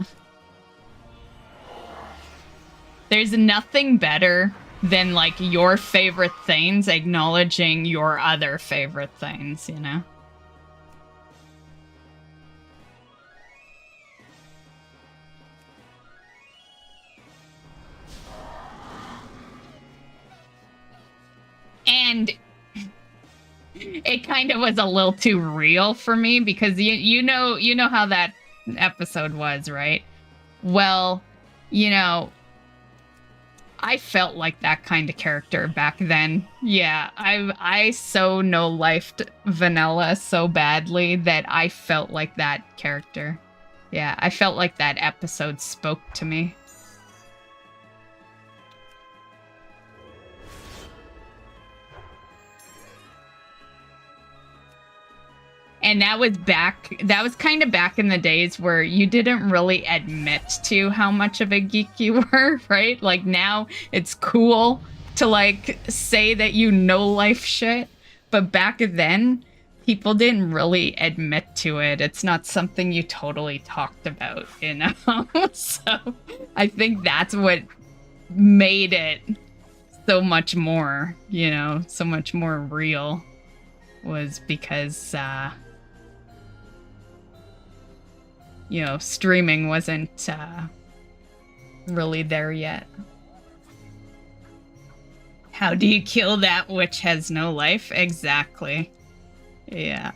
There's nothing better than like your favorite things acknowledging your other favorite things, you know? And it kind of was a little too real for me because you know how that episode was, right? Well, you know, I felt like that kind of character back then. Yeah, I so no-lifed vanilla so badly that I felt like that character. Yeah, I felt like that episode spoke to me. And that was kind of back in the days where you didn't really admit to how much of a geek you were, right? Like now it's cool to like say that you know life shit. But back then, people didn't really admit to it. It's not something you totally talked about, you know? So I think that's what made it so much more, you know, so much more real, was because you know, streaming wasn't really there yet. How do you kill that which has no life? Exactly. Yeah.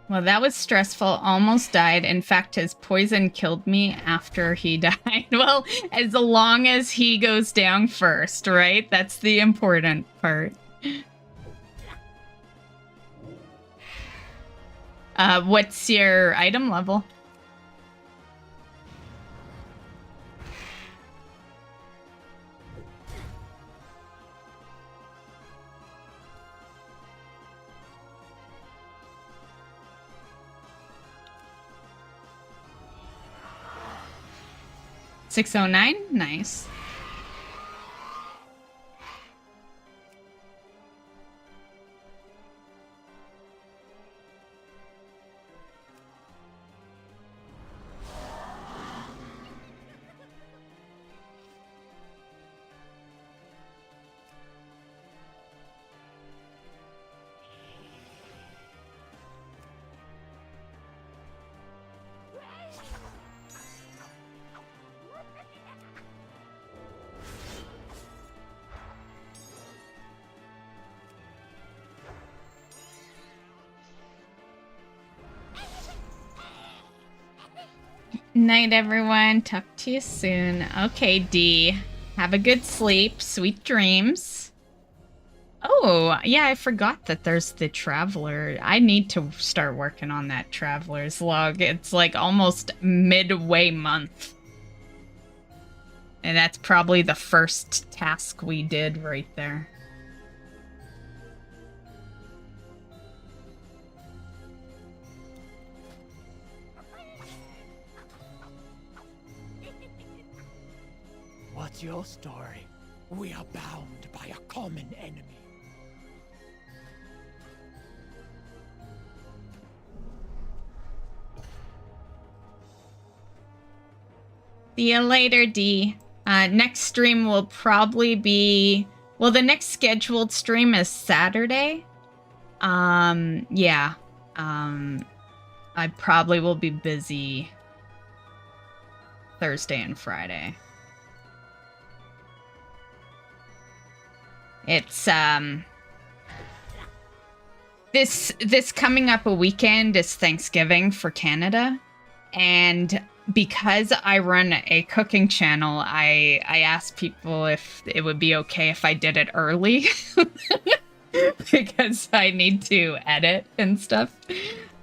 Well, that was stressful. Almost died. In fact, his poison killed me after he died. Well, as long as he goes down first, right? That's the important part. What's your item level? $609? Nice. Night, everyone. Talk to you soon. Okay, D. Have a good sleep. Sweet dreams. Oh, yeah, I forgot that there's the Traveler. I need to start working on that Traveler's log. It's like almost midway month. And that's probably the first task we did right there. What's your story? We are bound by a common enemy. See you later, D. Next stream will probably be... Well, the next scheduled stream is Saturday. Yeah. I probably will be busy Thursday and Friday. It's, This coming up a weekend is Thanksgiving for Canada. And because I run a cooking channel, I asked people if it would be okay if I did it early. Because I need to edit and stuff.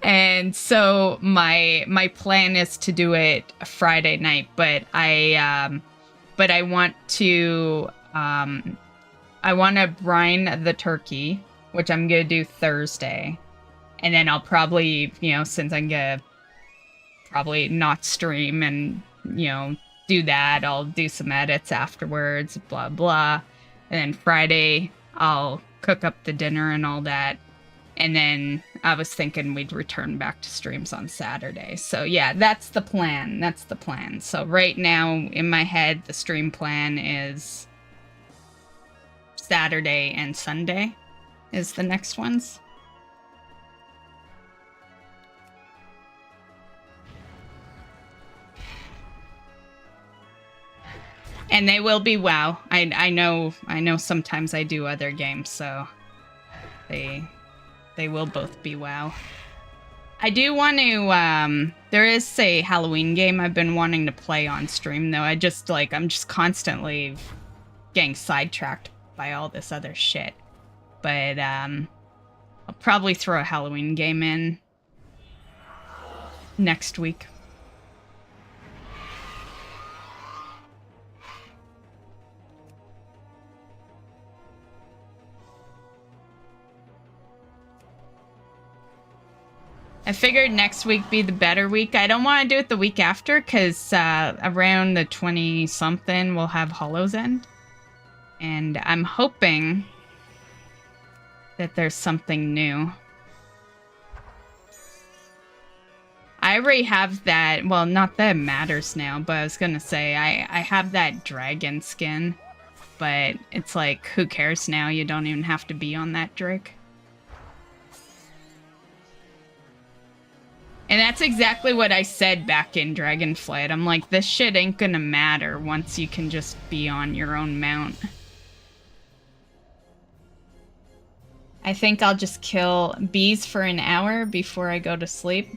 And so my plan is to do it Friday night, but I want to brine the turkey, which I'm gonna do Thursday. And then I'll probably, since I'm gonna probably not stream and, do that, I'll do some edits afterwards, blah, blah. And then Friday, I'll cook up the dinner and all that. And then I was thinking we'd return back to streams on Saturday. So yeah, that's the plan. That's the plan. So right now, in my head, the stream plan is Saturday and Sunday is the next ones. And they will be WoW. I know sometimes I do other games, so they will both be WoW. I do want to there is a Halloween game I've been wanting to play on stream though. I'm just constantly getting sidetracked by all this other shit. But I'll probably throw a Halloween game in next week. I figured next week be the better week. I don't want to do it the week after because around the 20-something we'll have Hollow's End. And I'm hoping that there's something new. I already have that. Well, not that it matters now, but I was going to say I have that dragon skin. But it's like, who cares now? You don't even have to be on that Drake. And that's exactly what I said back in Dragonflight. I'm like, this shit ain't gonna matter once you can just be on your own mount. I think I'll just kill bees for an hour before I go to sleep.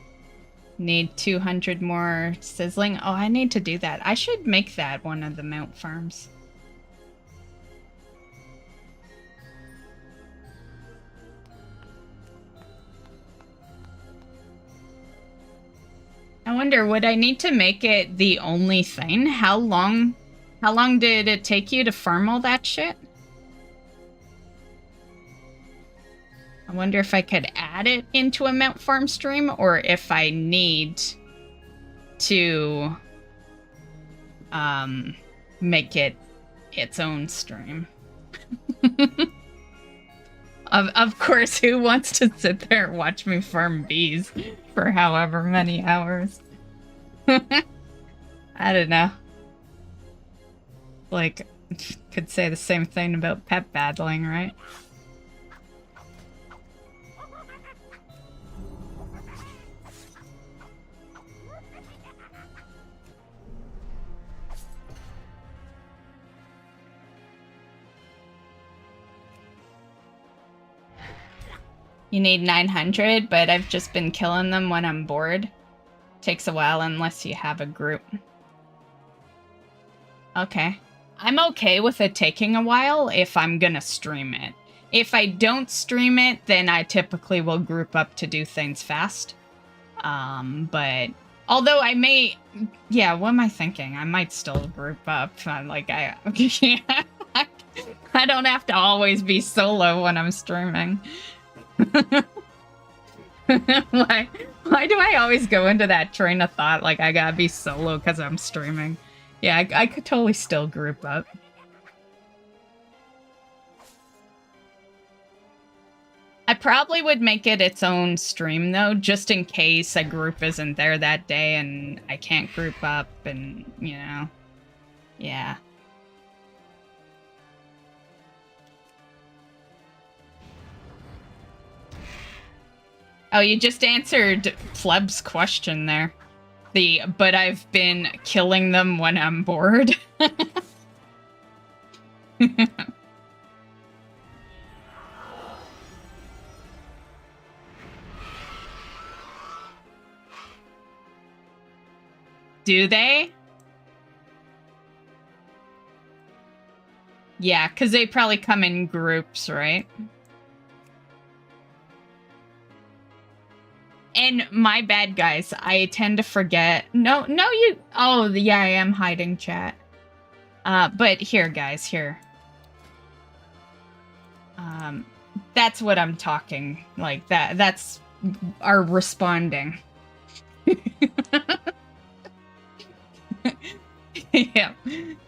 Need 200 more sizzling. Oh, I need to do that. I should make that one of the mount farms. I wonder, would I need to make it the only thing? How long did it take you to farm all that shit? I wonder if I could add it into a mount farm stream or if I need to make it its own stream. Of course, who wants to sit there and watch me farm bees for however many hours? I don't know. Like, could say the same thing about pet battling, right? You need 900, but I've just been killing them when I'm bored Takes a while unless you have a group. Okay. I'm okay with it taking a while if I'm gonna stream it. If I don't stream it, then I typically will group up to do things fast. But although I may, yeah, what am I thinking? I might still group up. Yeah, I don't have to always be solo when I'm streaming. why do I always go into that train of thought like I gotta be solo because I'm streaming? Yeah, I could totally still group up. I probably would make it its own stream, though, just in case a group isn't there that day and I can't group up and, you know. Yeah. Oh, you just answered Fleb's question there. But I've been killing them when I'm bored. Do they? Yeah, because they probably come in groups, right? And my bad, guys. I tend to forget. No, you... Oh, yeah, I am hiding chat. But here, guys, here. That's what I'm talking. Like, that's our responding. Yeah,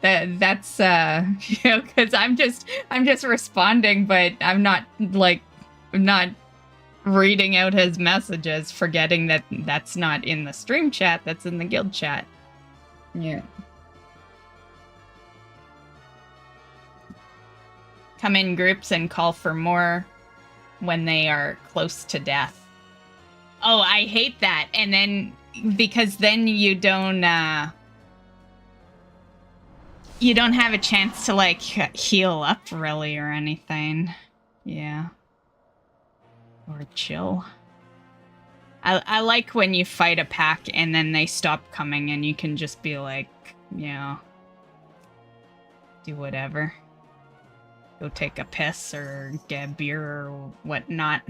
that's you know, because I'm just responding, but I'm not reading out his messages, forgetting that that's not in the stream chat, that's in the guild chat. Yeah. Come in groups and call for more when they are close to death. Oh, I hate that. And then because then you don't have a chance to like heal up really or anything. Yeah. Or chill. I like when you fight a pack and then they stop coming and you can just be like, you know, do whatever. Go take a piss or get a beer or whatnot.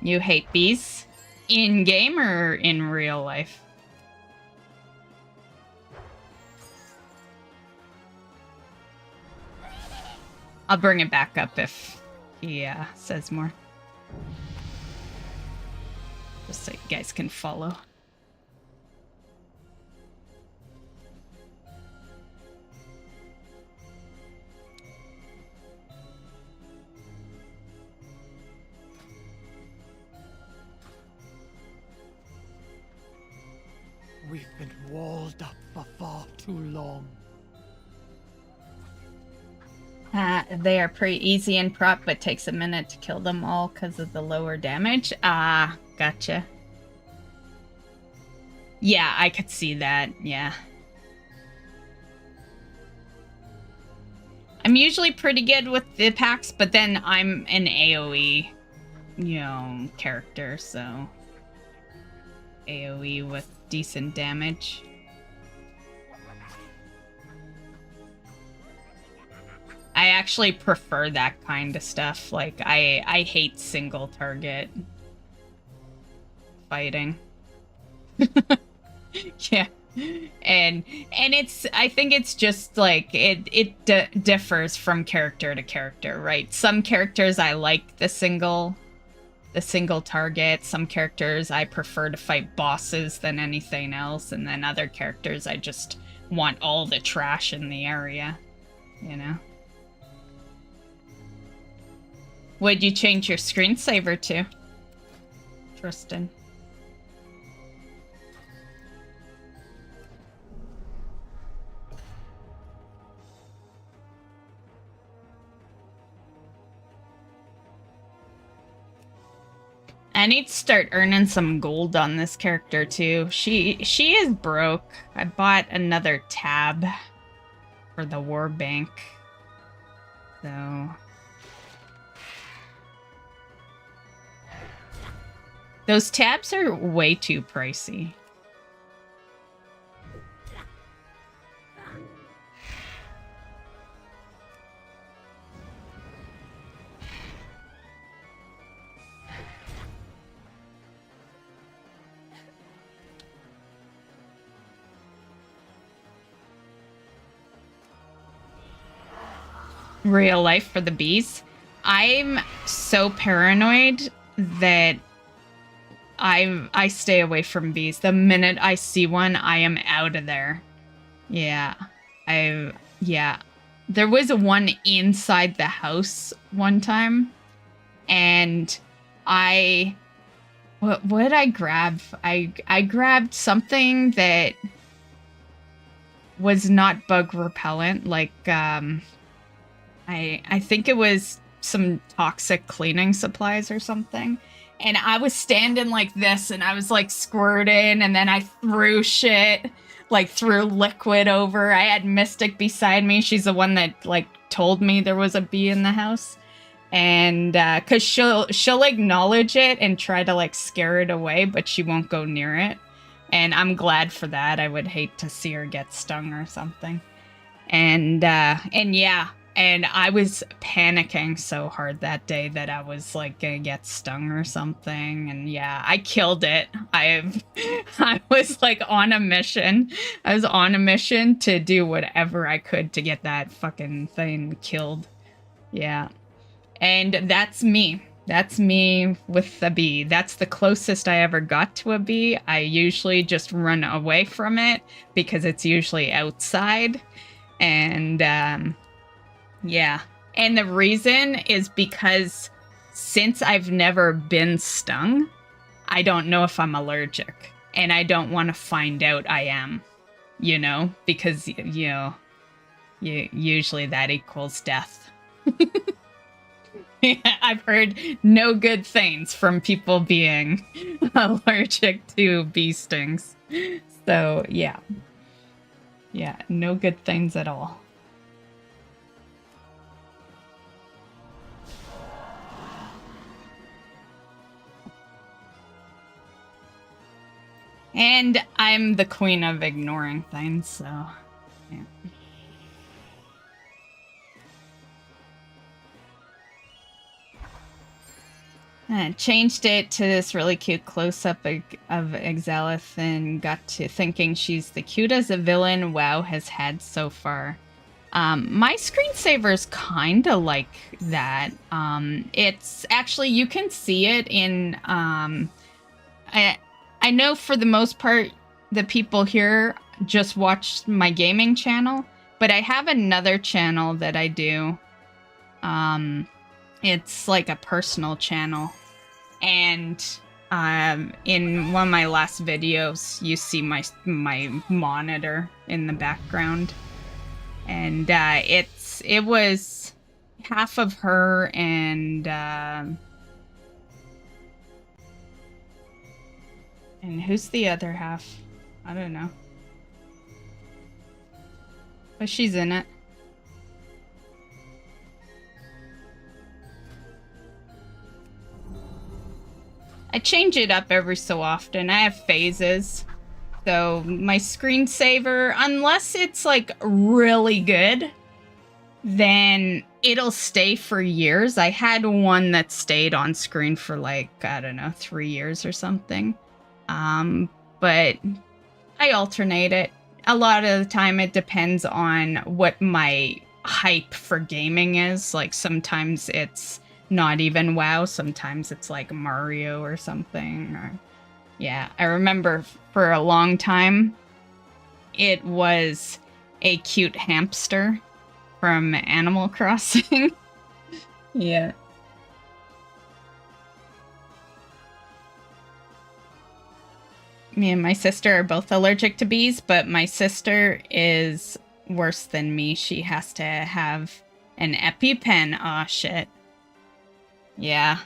You hate bees? In game or in real life? I'll bring it back up if he says more. Just so you guys can follow. We've been walled up for far too long. They are pretty easy in prop, but takes a minute to kill them all because of the lower damage. Ah, gotcha. Yeah, I could see that, yeah. I'm usually pretty good with the packs, but then I'm an AoE, you know, character, so... AoE with decent damage. I actually prefer that kind of stuff. Like, I hate single target fighting. Yeah. And it's, I think it's just like, it differs from character to character, right? Some characters I like the single target. Some characters I prefer to fight bosses than anything else. And then other characters I just want all the trash in the area, you know? Would you change your screensaver to, Tristan? I need to start earning some gold on this character too. She is broke. I bought another tab for the war bank. So Those tabs are way too pricey. Real life for the bees. I'm so paranoid that I stay away from bees. The minute I see one, I am out of there. Yeah. Yeah. There was one inside the house one time, and what did I grab? I grabbed something that was not bug repellent, like I think it was some toxic cleaning supplies or something. And I was standing like this, and I was like squirting, and then I threw shit, like threw liquid over. I had Mystic beside me. She's the one that like told me there was a bee in the house. And cause she'll acknowledge it and try to like scare it away, but she won't go near it. And I'm glad for that. I would hate to see her get stung or something. And yeah. And I was panicking so hard that day that I was like gonna get stung or something. And yeah, I killed it. I was like on a mission. I was on a mission to do whatever I could to get that fucking thing killed. Yeah. And that's me. That's me with a bee. That's the closest I ever got to a bee. I usually just run away from it because it's usually outside. And yeah. And the reason is because since I've never been stung, I don't know if I'm allergic. And I don't want to find out I am, you know, because, you know, usually that equals death. I've heard no good things from people being allergic to bee stings. So, yeah. Yeah, no good things at all. And I'm the queen of ignoring things, so, yeah. I changed it to this really cute close-up of Exalith and got to thinking she's the cutest a villain WoW has had so far. My screensaver's kind of like that. It's actually, you can see it in, I know for the most part, the people here just watch my gaming channel, but I have another channel that I do. It's like a personal channel. And in one of my last videos, you see my monitor in the background. And it was half of her and who's the other half? I don't know. But she's in it. I change it up every so often. I have phases. So my screensaver, unless it's like really good, then it'll stay for years. I had one that stayed on screen for like, I don't know, 3 years or something. But I alternate it. A lot of the time it depends on what my hype for gaming is. Like sometimes it's not even WoW, sometimes it's like Mario or something. Or, yeah, I remember for a long time it was a cute hamster from Animal Crossing. Yeah. Me and my sister are both allergic to bees, but my sister is worse than me. She has to have an EpiPen. Aw, shit. Yeah.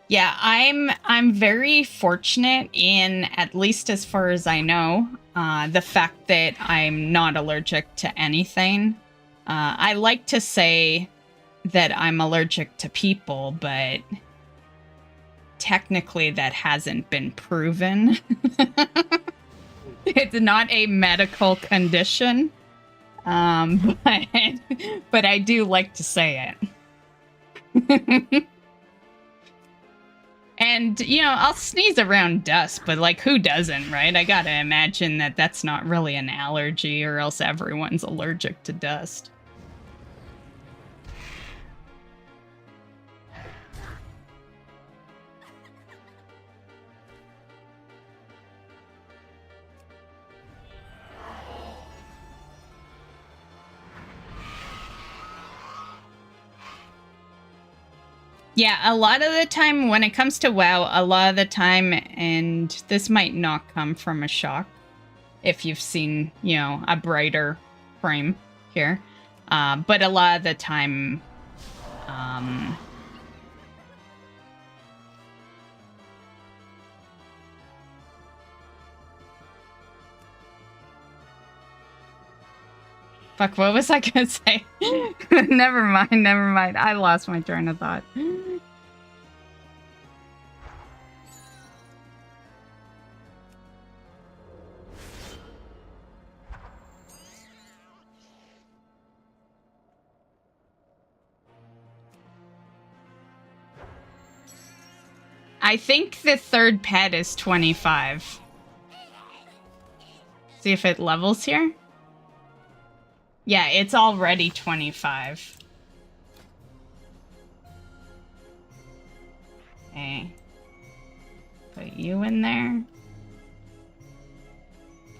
Yeah, I'm very fortunate in, at least as far as I know, the fact that I'm not allergic to anything. I like to say that I'm allergic to people, but technically that hasn't been proven. It's not a medical condition. But I do like to say it. And, you know, I'll sneeze around dust, but, like, who doesn't, right? I gotta imagine that that's not really an allergy, or else everyone's allergic to dust. Yeah, a lot of the time when it comes to WoW, a lot of the time, and this might not come from a shock if you've seen, you know, a brighter frame here, but a lot of the time, fuck, what was I gonna say? Never mind. I lost my train of thought. I think the third pet is 25. See if it levels here. Yeah, it's already 25. Okay. Put you in there.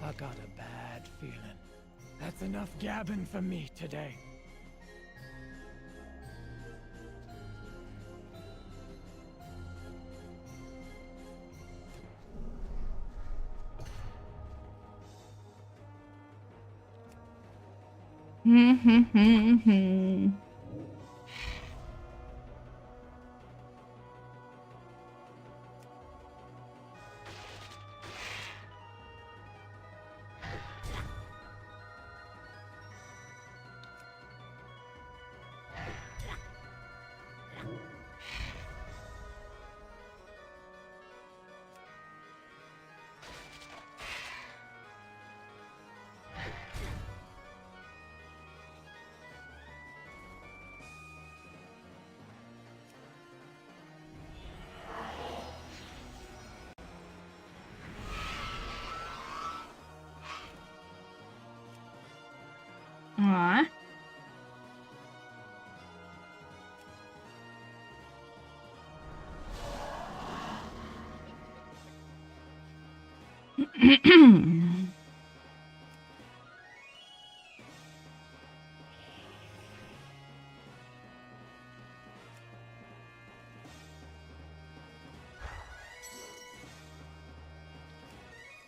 I got a bad feeling. That's enough gabbing for me today. Aw.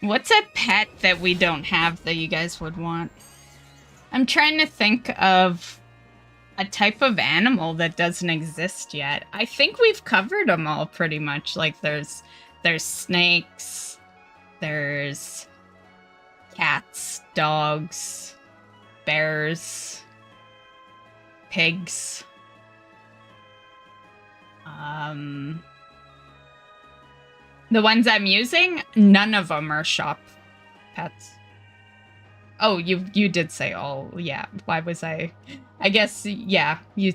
What's a pet that we don't have that you guys would want? I'm trying to think of a type of animal that doesn't exist yet. I think we've covered them all pretty much. Like there's snakes, there's cats, dogs, bears, pigs. The ones I'm using, none of them are shop pets. Oh, you did say all. Yeah, why was I guess, yeah, you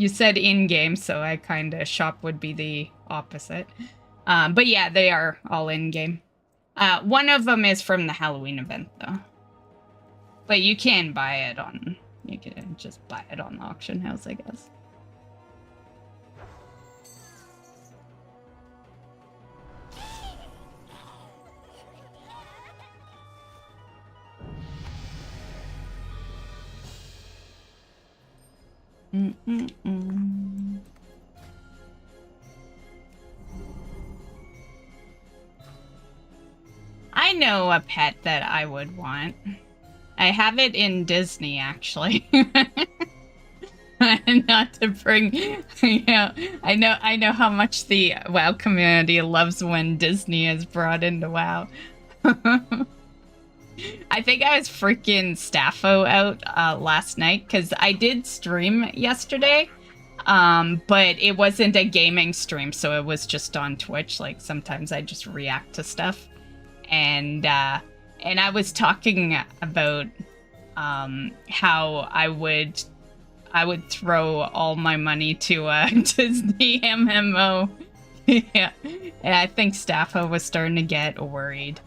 said in-game, so I kind of shop would be the opposite. But yeah, they are all in-game. One of them is from the Halloween event, though. But you can buy it on... You can just buy it on the auction house, I guess. I know a pet that I would want. I have it in Disney, actually. Not to bring, you know, I know how much the WoW community loves when Disney is brought into WoW. I think I was freaking Staffo out last night because I did stream yesterday, But it wasn't a gaming stream, so it was just on Twitch. Like sometimes I just react to stuff, and I was talking about how I would throw all my money to Disney MMO. Yeah, and I think Staffa was starting to get worried.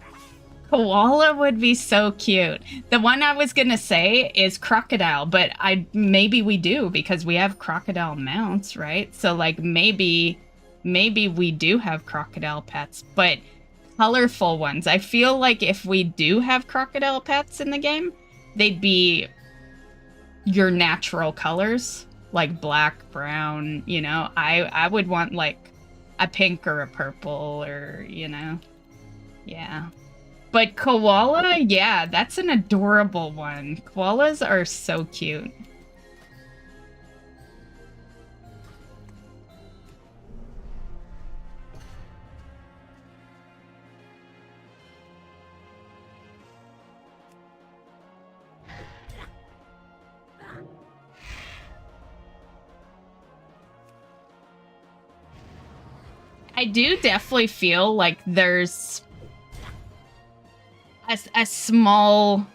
Koala would be so cute. The one I was gonna say is crocodile, but maybe we do because we have crocodile mounts, right? So like maybe we do have crocodile pets, but colorful ones. I feel like if we do have crocodile pets in the game, they'd be your natural colors, like black, brown, you know. I would want like a pink or a purple or, you know. Yeah. But koala, yeah, that's an adorable one. Koalas are so cute. I do definitely feel like there's a small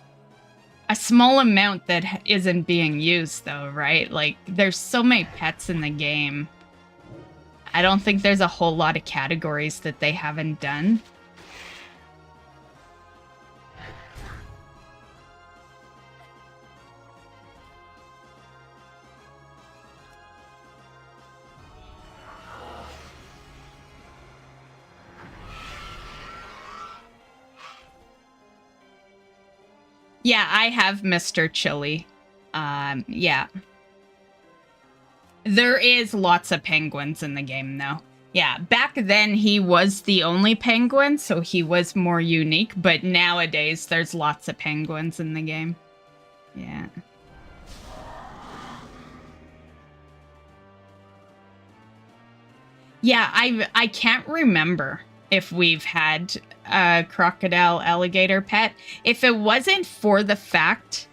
amount that isn't being used though, right? Like there's so many pets in the game. I don't think there's a whole lot of categories that they haven't done. Yeah, I have Mr. Chili. Yeah. There is lots of penguins in the game, though. Yeah, back then he was the only penguin, so he was more unique, but nowadays there's lots of penguins in the game. Yeah. Yeah, I can't remember if we've had a crocodile alligator pet. If it wasn't for the fact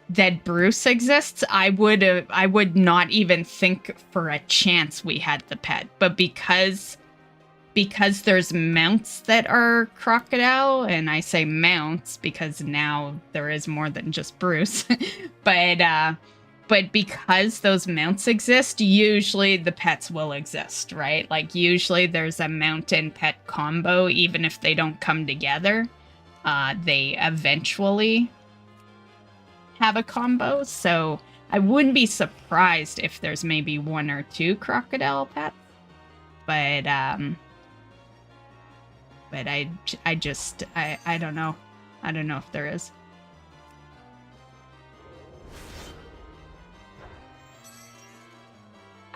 that Bruce exists, I would not even think for a chance we had the pet. But because there's mounts that are crocodile, and I say mounts because now there is more than just Bruce, but because those mounts exist, usually the pets will exist, right? Like usually there's a mount and pet combo, even if they don't come together. They eventually have a combo, so I wouldn't be surprised if there's maybe one or two crocodile pets. But I don't know. I don't know if there is.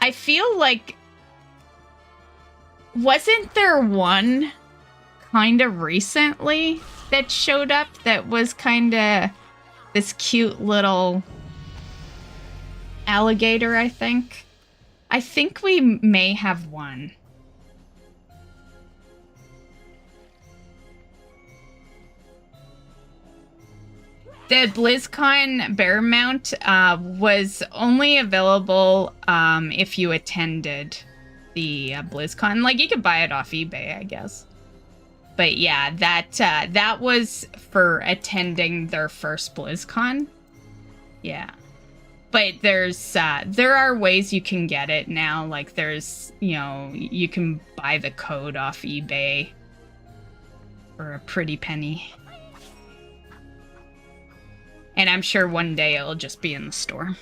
I feel like, wasn't there one kind of recently that showed up that was kind of this cute little alligator, I think? I think we may have one. The BlizzCon bear mount was only available if you attended the BlizzCon. Like, you could buy it off eBay, I guess. But yeah, that was for attending their first BlizzCon. Yeah. But there are ways you can get it now. Like, there's, you know, you can buy the code off eBay for a pretty penny. And I'm sure one day it'll just be in the store.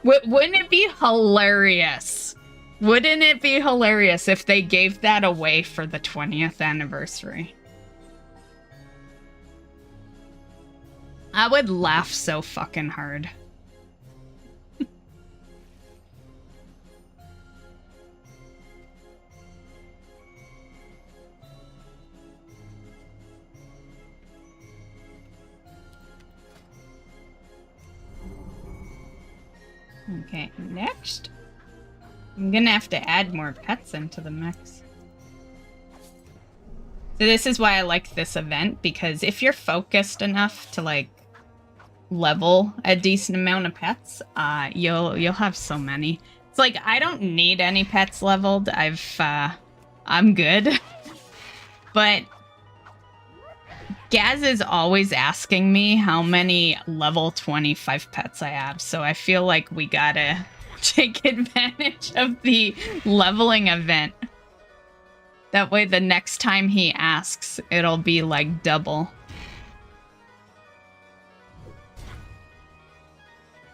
Wouldn't it be hilarious? Wouldn't it be hilarious if they gave that away for the 20th anniversary? I would laugh so fucking hard. Okay, next. I'm gonna have to add more pets into the mix. So this is why I like this event, because if you're focused enough to like level a decent amount of pets, you'll have so many. It's like, I don't need any pets leveled. I'm good. But Gaz is always asking me how many level 25 pets I have, so I feel like we gotta take advantage of the leveling event. That way the next time he asks, it'll be like double.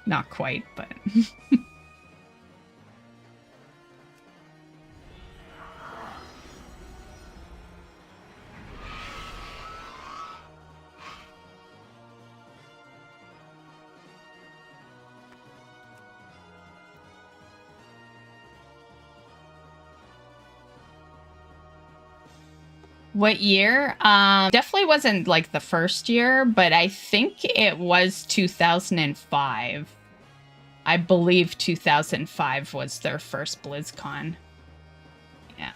Not quite, but... What year? Definitely wasn't like the first year, but I think it was 2005. I believe 2005 was their first BlizzCon. Yeah.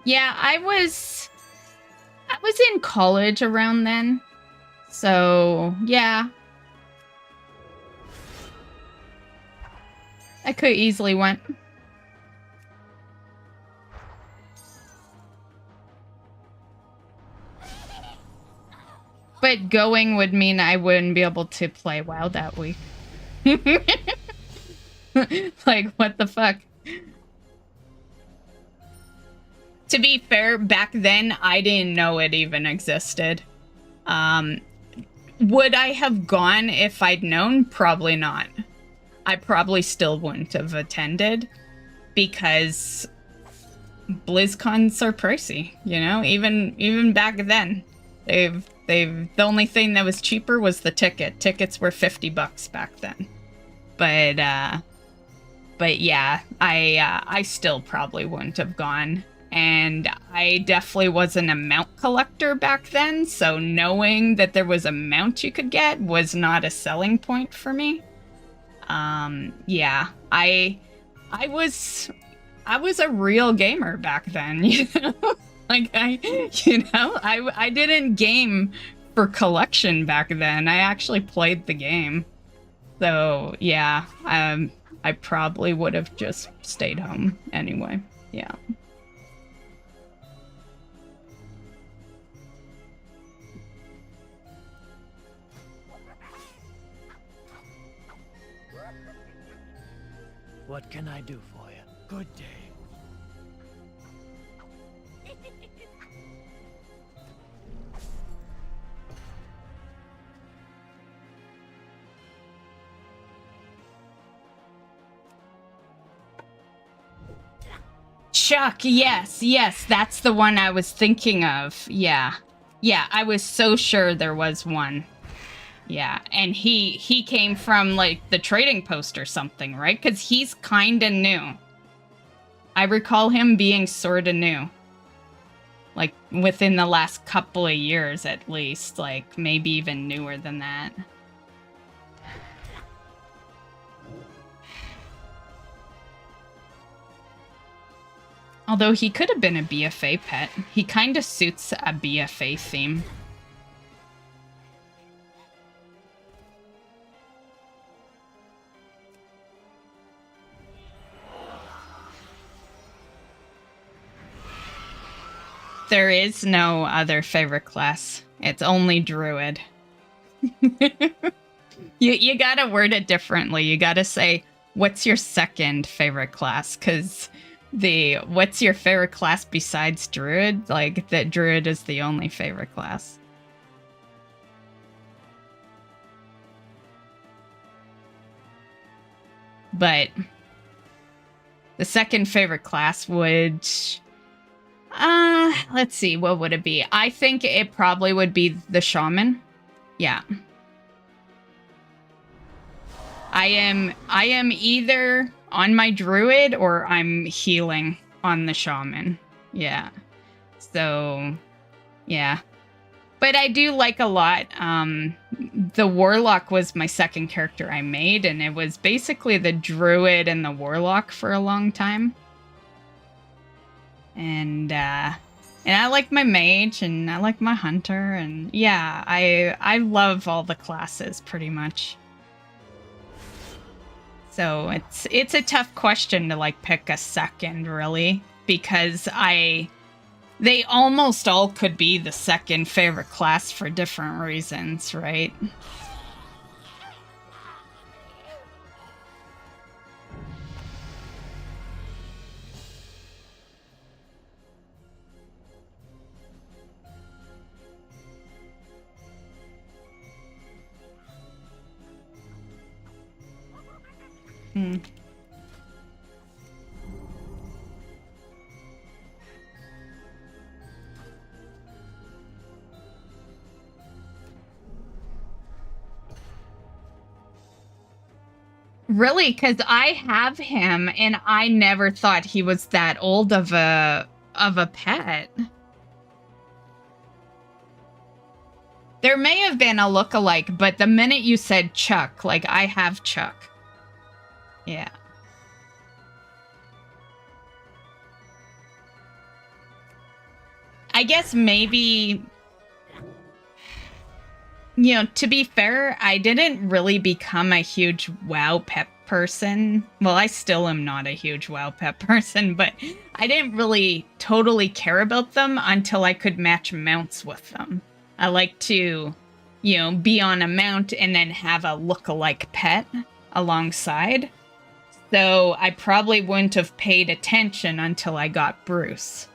Yeah, I was in college around then. So, yeah. I could easily went. But going would mean I wouldn't be able to play WoW that week. Like, what the fuck? To be fair, back then, I didn't know it even existed. Would I have gone if I'd known? Probably not. I probably still wouldn't have attended because BlizzCons are pricey, you know? Even back then. The only thing that was cheaper was the ticket. Tickets were $50 back then. But yeah, I still probably wouldn't have gone. And I definitely wasn't a mount collector back then, so knowing that there was a mount you could get was not a selling point for me. Yeah, I was a real gamer back then, you know? Like, I didn't game for collection back then. I actually played the game. So, yeah, I probably would have just stayed home anyway. Yeah. What can I do for you? Good day. Chuck, yes, that's the one I was thinking of. Yeah, I was so sure there was one. Yeah, and he came from, like, the trading post or something, right? Because he's kinda new. I recall him being sorta new. Like, within the last couple of years, at least. Like, maybe even newer than that. Although he could have been a BFA pet. He kinda suits a BFA theme. There is no other favorite class. It's only Druid. You gotta word it differently. You gotta say, what's your second favorite class? Because what's your favorite class besides Druid? Like, that Druid is the only favorite class. But the second favorite class would... let's see, what would it be? I think it probably would be the Shaman. Yeah. I am either on my Druid or I'm healing on the Shaman. Yeah. So, yeah. But I do like a lot. The Warlock was my second character I made, and it was basically the Druid and the Warlock for a long time. And I like my Mage, and I like my Hunter, and yeah, I love all the classes pretty much. So it's a tough question to like pick a second, really, because they almost all could be the second favorite class for different reasons, right? Really, because I have him, and I never thought he was that old of a pet. There may have been a look-alike, but the minute you said Chuck, like, I have Chuck. Yeah. I guess maybe, you know, to be fair, I didn't really become a huge WoW pet person. Well, I still am not a huge WoW pet person, but I didn't really totally care about them until I could match mounts with them. I like to, you know, be on a mount and then have a look-alike pet alongside. So I probably wouldn't have paid attention until I got Bruce.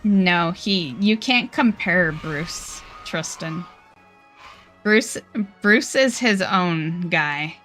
No, you can't compare Bruce, Tristan. Bruce is his own guy.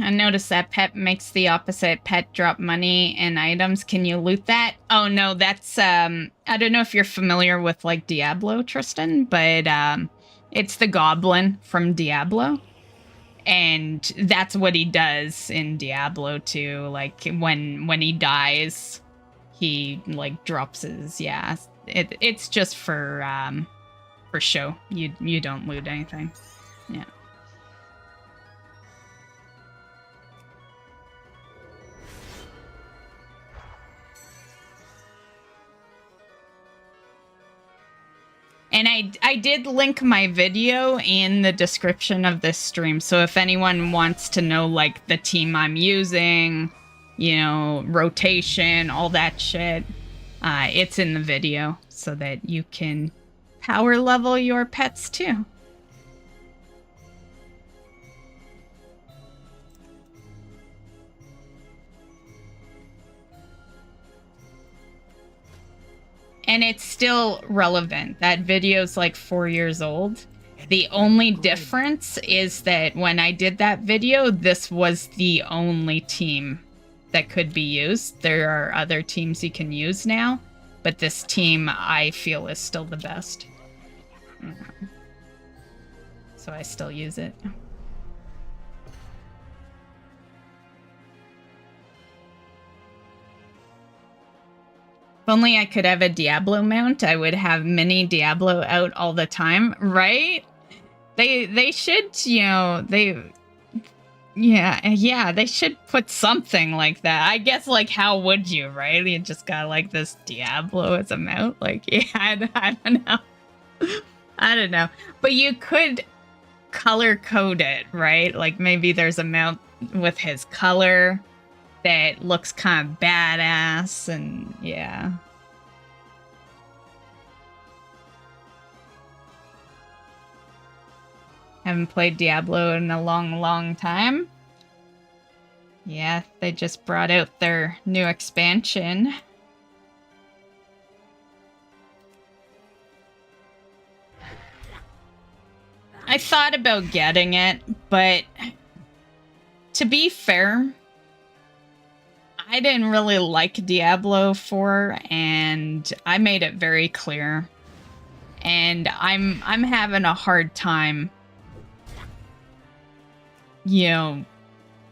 I noticed that pet makes the opposite. Pet drop money and items. Can you loot that? Oh no, that's I don't know if you're familiar with like Diablo, Tristan, but it's the goblin from Diablo. And that's what he does in Diablo 2. Like when he dies, he like drops his it's just for show. You don't loot anything. Yeah. And I did link my video in the description of this stream. So if anyone wants to know, like, the team I'm using, you know, rotation, all that shit, it's in the video so that you can power level your pets too. And it's still relevant. That video's like 4 years old. The only difference is that when I did that video, this was the only team that could be used. There are other teams you can use now, but this team I feel is still the best. So I still use it. If only I could have a Diablo mount, I would have mini Diablo out all the time, right? They should, you know, they should put something like that. I guess, like, how would you, right? You just got like this Diablo as a mount, like, yeah, I don't know. I don't know. But you could color code it, right? Like maybe there's a mount with his color. that looks kind of badass, and yeah. Haven't played Diablo in a long, long time. Yeah, they just brought out their new expansion. I thought about getting it, but to be fair, I didn't really like Diablo 4, and I made it very clear. And I'm having a hard time, you know,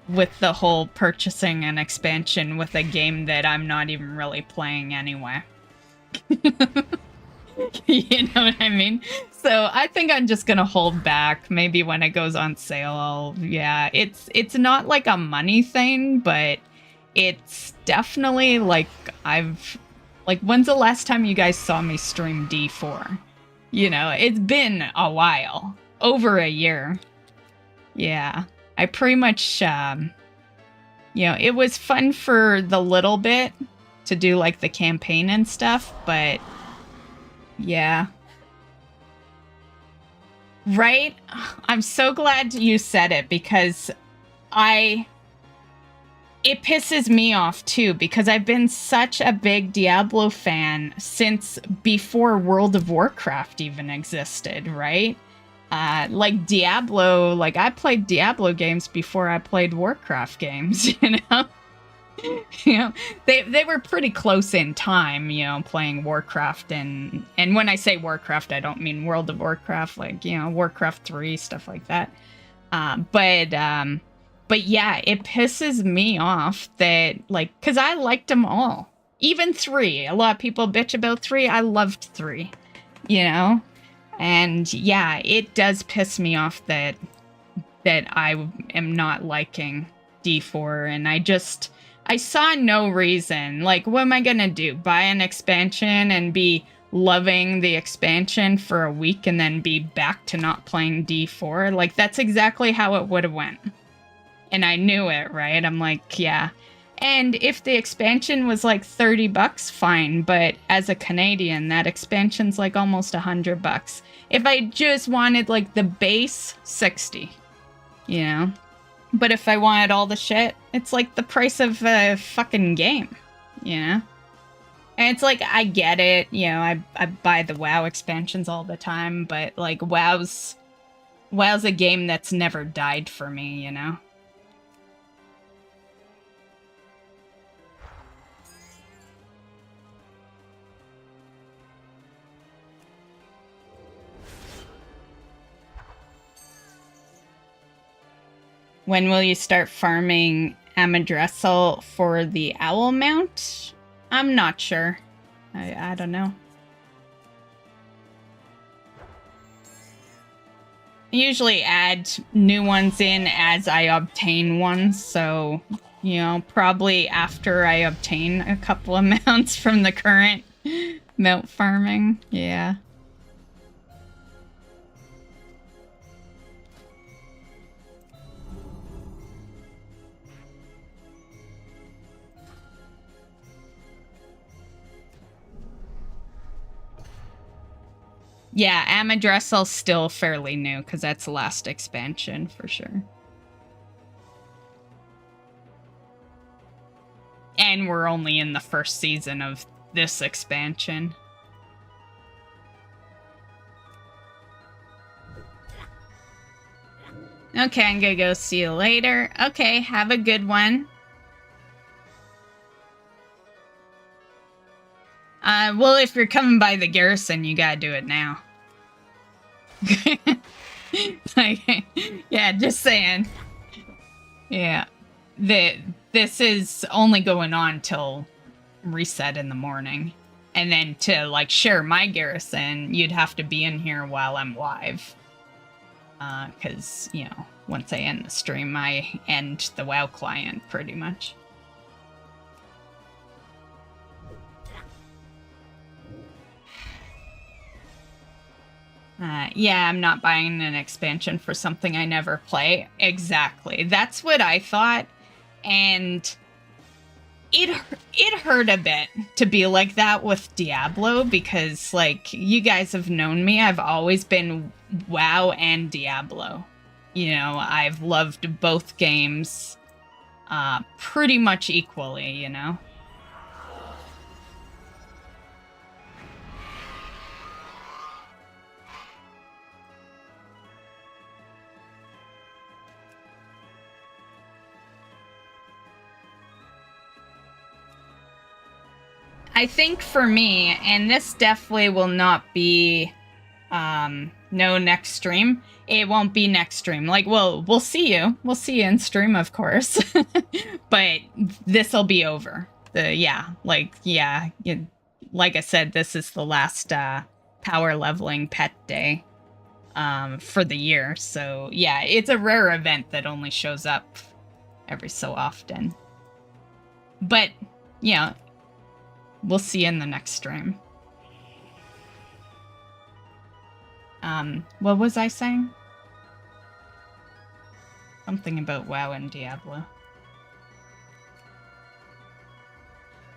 with the whole purchasing an expansion with a game that I'm not even really playing anyway. You know what I mean? So I think I'm just gonna hold back. Maybe when it goes on sale, yeah. It's not like a money thing, but it's definitely like when's the last time you guys saw me stream D4? You know, it's been a while. Over a year. Yeah. I pretty much, you know, it was fun for the little bit to do like the campaign and stuff, but yeah. Right? I'm so glad you said it because it pisses me off too because I've been such a big Diablo fan since before World of Warcraft even existed, right? Like Diablo, like I played Diablo games before I played Warcraft games, you know? You know, they were pretty close in time, you know, playing Warcraft and when I say Warcraft, I don't mean World of Warcraft, like, you know, Warcraft 3, stuff like that. But yeah, it pisses me off that, like, because I liked them all. Even 3. A lot of people bitch about 3. I loved 3, you know? And yeah, it does piss me off that I am not liking D4, and I saw no reason. Like, what am I gonna do? Buy an expansion and be loving the expansion for a week and then be back to not playing D4? Like, that's exactly how it would have went. And I knew it, right? I'm like, yeah. And if the expansion was like $30, fine. But as a Canadian, that expansion's like almost $100. If I just wanted like the base, 60, you know? But if I wanted all the shit, it's like the price of a fucking game, you know? And it's like, I get it, you know, I buy the WoW expansions all the time, but like WoW's a game that's never died for me, you know? When will you start farming Amadressel for the owl mount? I'm not sure. I don't know. I usually add new ones in as I obtain ones, so, you know, probably after I obtain a couple of mounts from the current mount farming. Yeah. Yeah, Amadressel's still fairly new, because that's the last expansion, for sure. And we're only in the first season of this expansion. Okay, I'm gonna go see you later. Okay, have a good one. Well, if you're coming by the Garrison, you gotta do it now. Like, yeah, just saying. Yeah. This is only going on till reset in the morning. And then to, like, share my Garrison, you'd have to be in here while I'm live. Because, you know, once I end the stream, I end the WoW client, pretty much. Yeah, I'm not buying an expansion for something I never play. Exactly. That's what I thought. And it hurt a bit to be like that with Diablo, because like you guys have known me, I've always been WoW and Diablo. You know, I've loved both games pretty much equally, you know. I think for me, and this definitely will not be no next stream. It won't be next stream. Like, we'll see you. We'll see you in stream, of course. But this'll be over. Like I said, this is the last power leveling pet day for the year. So yeah, it's a rare event that only shows up every so often. But yeah, we'll see you in the next stream. What was I saying? Something about WoW and Diablo.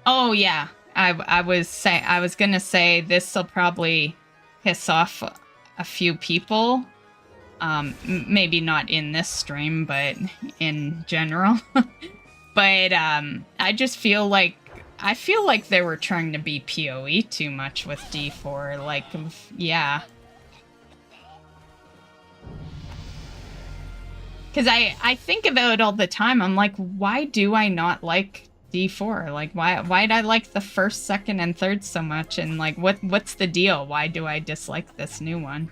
Oh yeah, I was gonna say this'll probably piss off a few people. Maybe not in this stream, but in general. But I just feel like they were trying to be PoE too much with D4. Like, yeah. Because I think about it all the time. I'm like, why do I not like D4? Like, why'd I like the first, second, and third so much? And like, what's the deal? Why do I dislike this new one?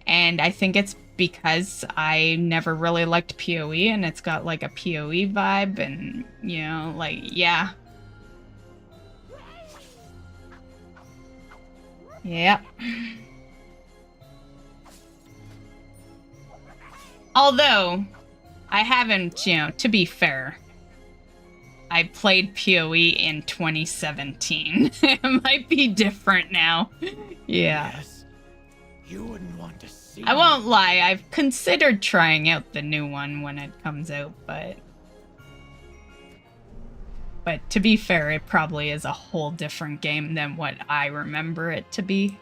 And I think it's because I never really liked PoE, and it's got like a PoE vibe, and you know, like, yeah. Yep. Although, I haven't, you know, to be fair, I played PoE in 2017. It might be different now. Yeah. Yes. You wouldn't want to see. I won't lie, I've considered trying out the new one when it comes out, but to be fair, it probably is a whole different game than what I remember it to be.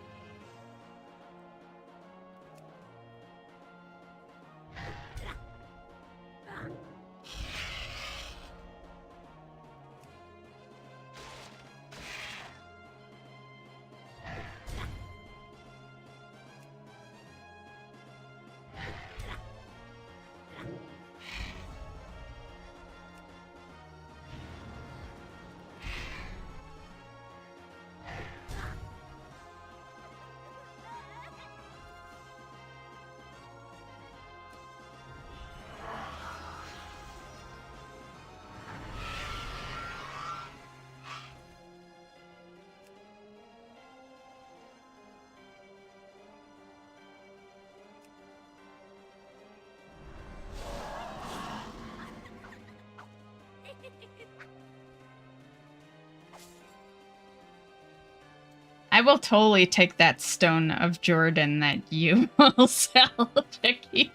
I will totally take that stone of Jordan that you will sell, Chicky.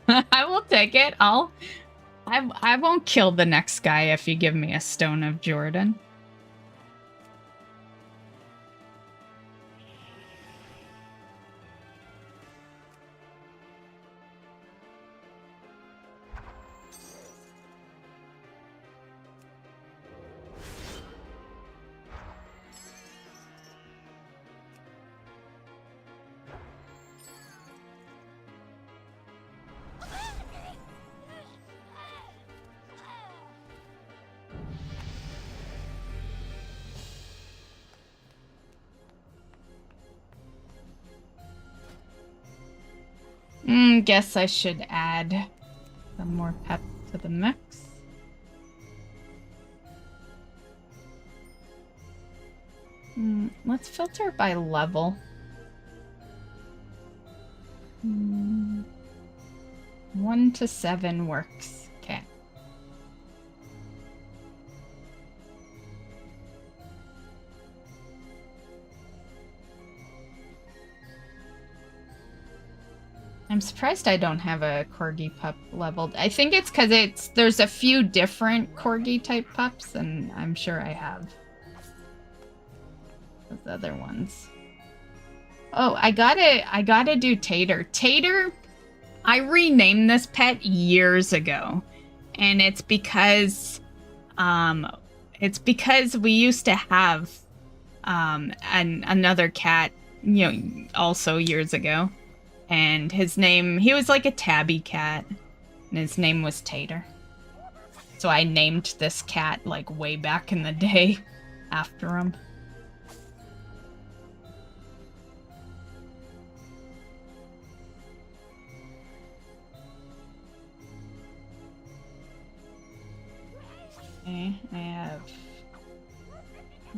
I will take it. I won't kill the next guy if you give me a stone of Jordan. Guess I should add some more pep to the mix. Let's filter by level. 1 to 7 works. Okay. I'm surprised I don't have a corgi pup leveled. I think it's because there's a few different corgi type pups, and I'm sure I have those other ones. Oh, I gotta do Tater. Tater, I renamed this pet years ago, and it's because we used to have another cat, you know, also years ago. And he was like a tabby cat, and his name was Tater. So I named this cat like way back in the day after him. Okay, I have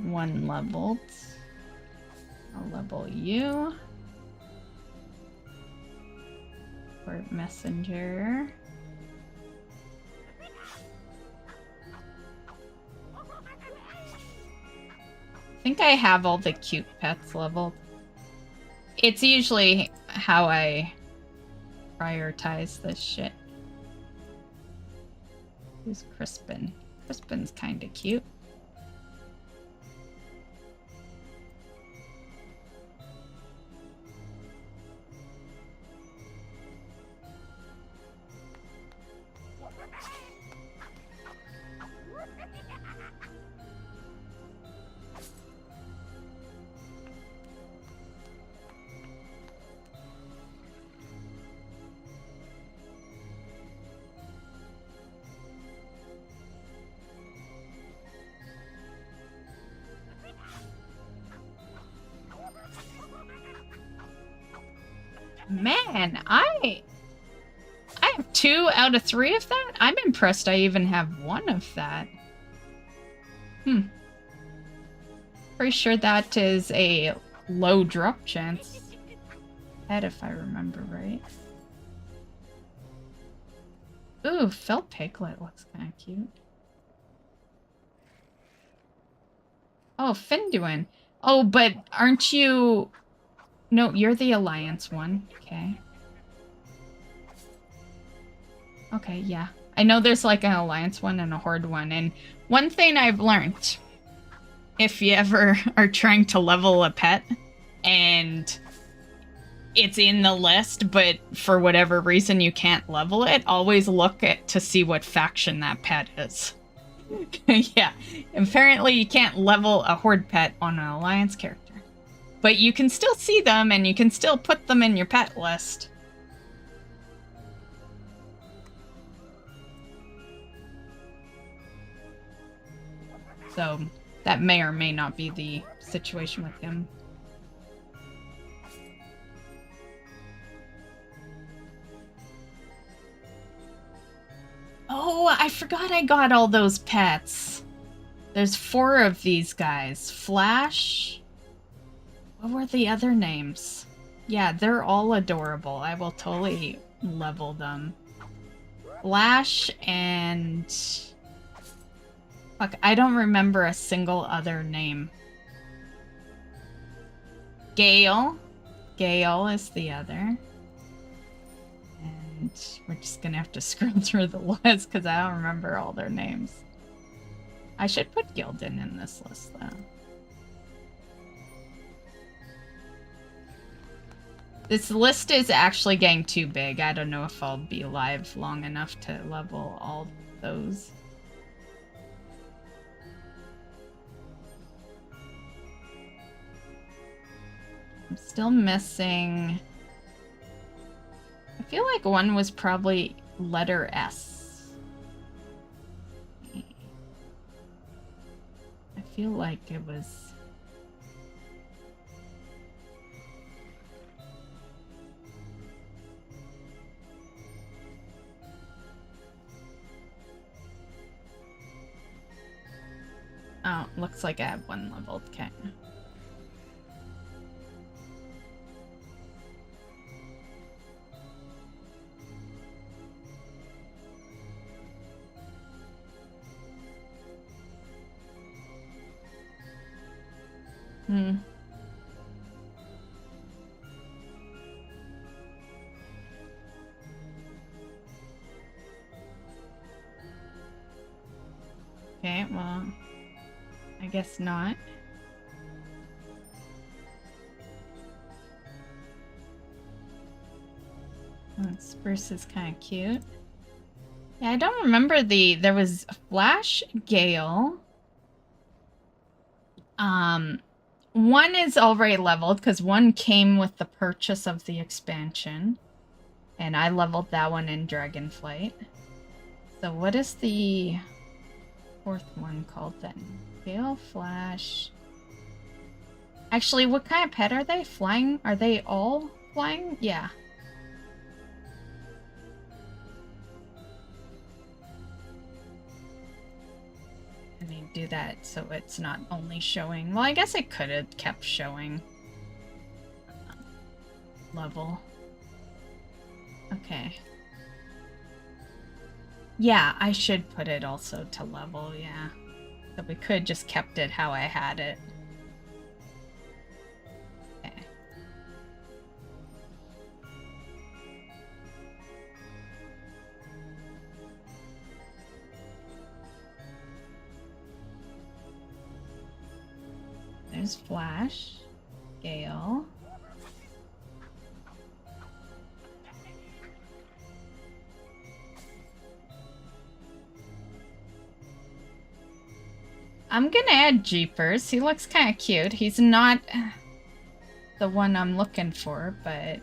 one leveled. I'll level you. Court messenger. I think I have all the cute pets leveled. It's usually how I prioritize this shit. Who's Crispin? Crispin's kind of cute. Man, I have 2 out of 3 of that? I'm impressed I even have 1 of that. Pretty sure that is a low drop chance. That if I remember right. Ooh, Felt Piglet looks kind of cute. Oh, Finduin. Oh, but aren't you... No, you're the Alliance one. Okay. Okay, yeah. I know there's like an Alliance one and a Horde one, and one thing I've learned, if you ever are trying to level a pet, and it's in the list, but for whatever reason you can't level it, always look to see what faction that pet is. Yeah, apparently you can't level a Horde pet on an Alliance character. But you can still see them, and you can still put them in your pet list. So, that may or may not be the situation with him. Oh, I forgot I got all those pets. There's 4 of these guys. Flash... What were the other names? Yeah, they're all adorable. I will totally level them. Flash and... Fuck, I don't remember a single other name. Gale. Gale is the other. And we're just gonna have to scroll through the list because I don't remember all their names. I should put Gildan in this list, though. This list is actually getting too big. I don't know if I'll be alive long enough to level all those. I'm still missing... I feel like one was probably letter S. I feel like it was... Oh, looks like I have 1 leveled. Okay. Okay, well, I guess not. Spruce is kind of cute. Yeah, I don't remember there was a Flash, Gale. One is already leveled because one came with the purchase of the expansion. And I leveled that one in Dragonflight. So what is the fourth one called then? Gale, Flash. Actually, what kind of pet are they? Flying? Are they all flying? Yeah. I mean, do that so it's not only showing. Well, I guess it could have kept showing level. Okay. Yeah, I should put it also to level, yeah. So we could just kept it how I had it. Okay. There's Flash, Gale. I'm gonna add Jeepers. He looks kind of cute. He's not the one I'm looking for, but...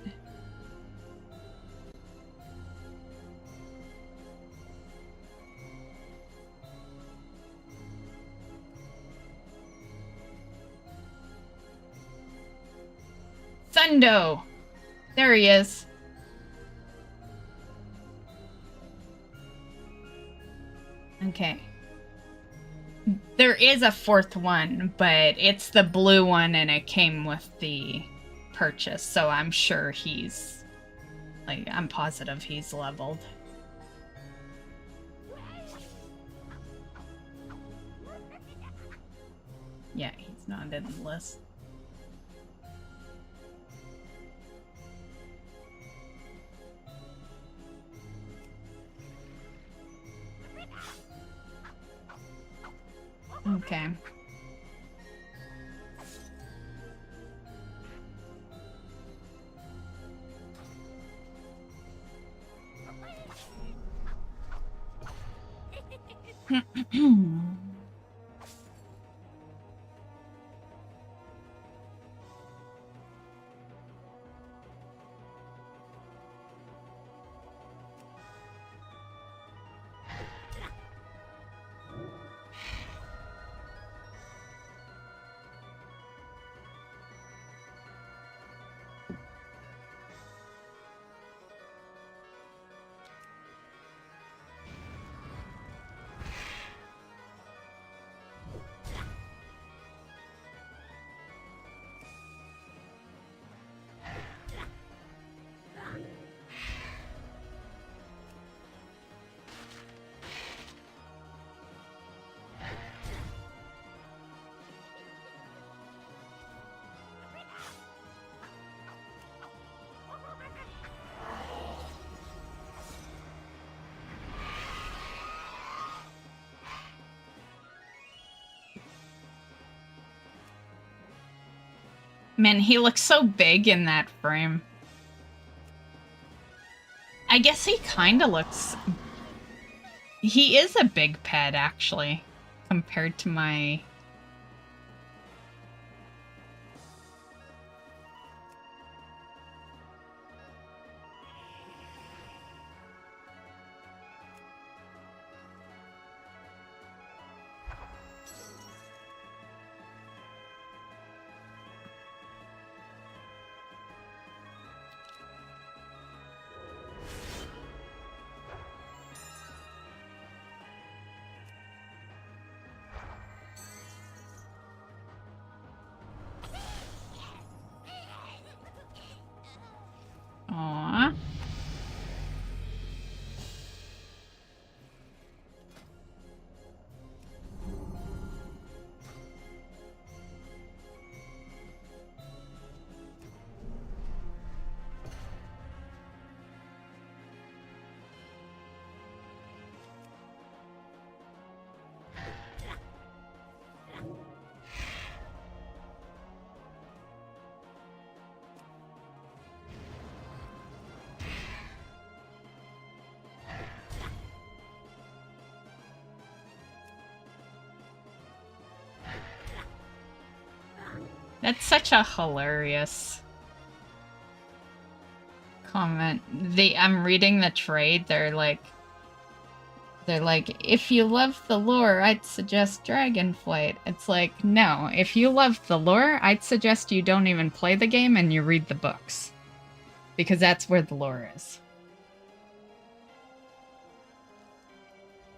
Thundo! There he is. Okay. There is a fourth one, but it's the blue one and it came with the purchase, so I'm sure he's... Like, I'm positive he's leveled. Yeah, he's not in the list. Okay. Man, he looks so big in that frame. I guess he kind of looks... He is a big pet, actually, compared to my... That's such a hilarious comment. I'm reading the trade. They're like, if you love the lore, I'd suggest Dragonflight. It's like, no, if you love the lore, I'd suggest you don't even play the game and you read the books. Because that's where the lore is.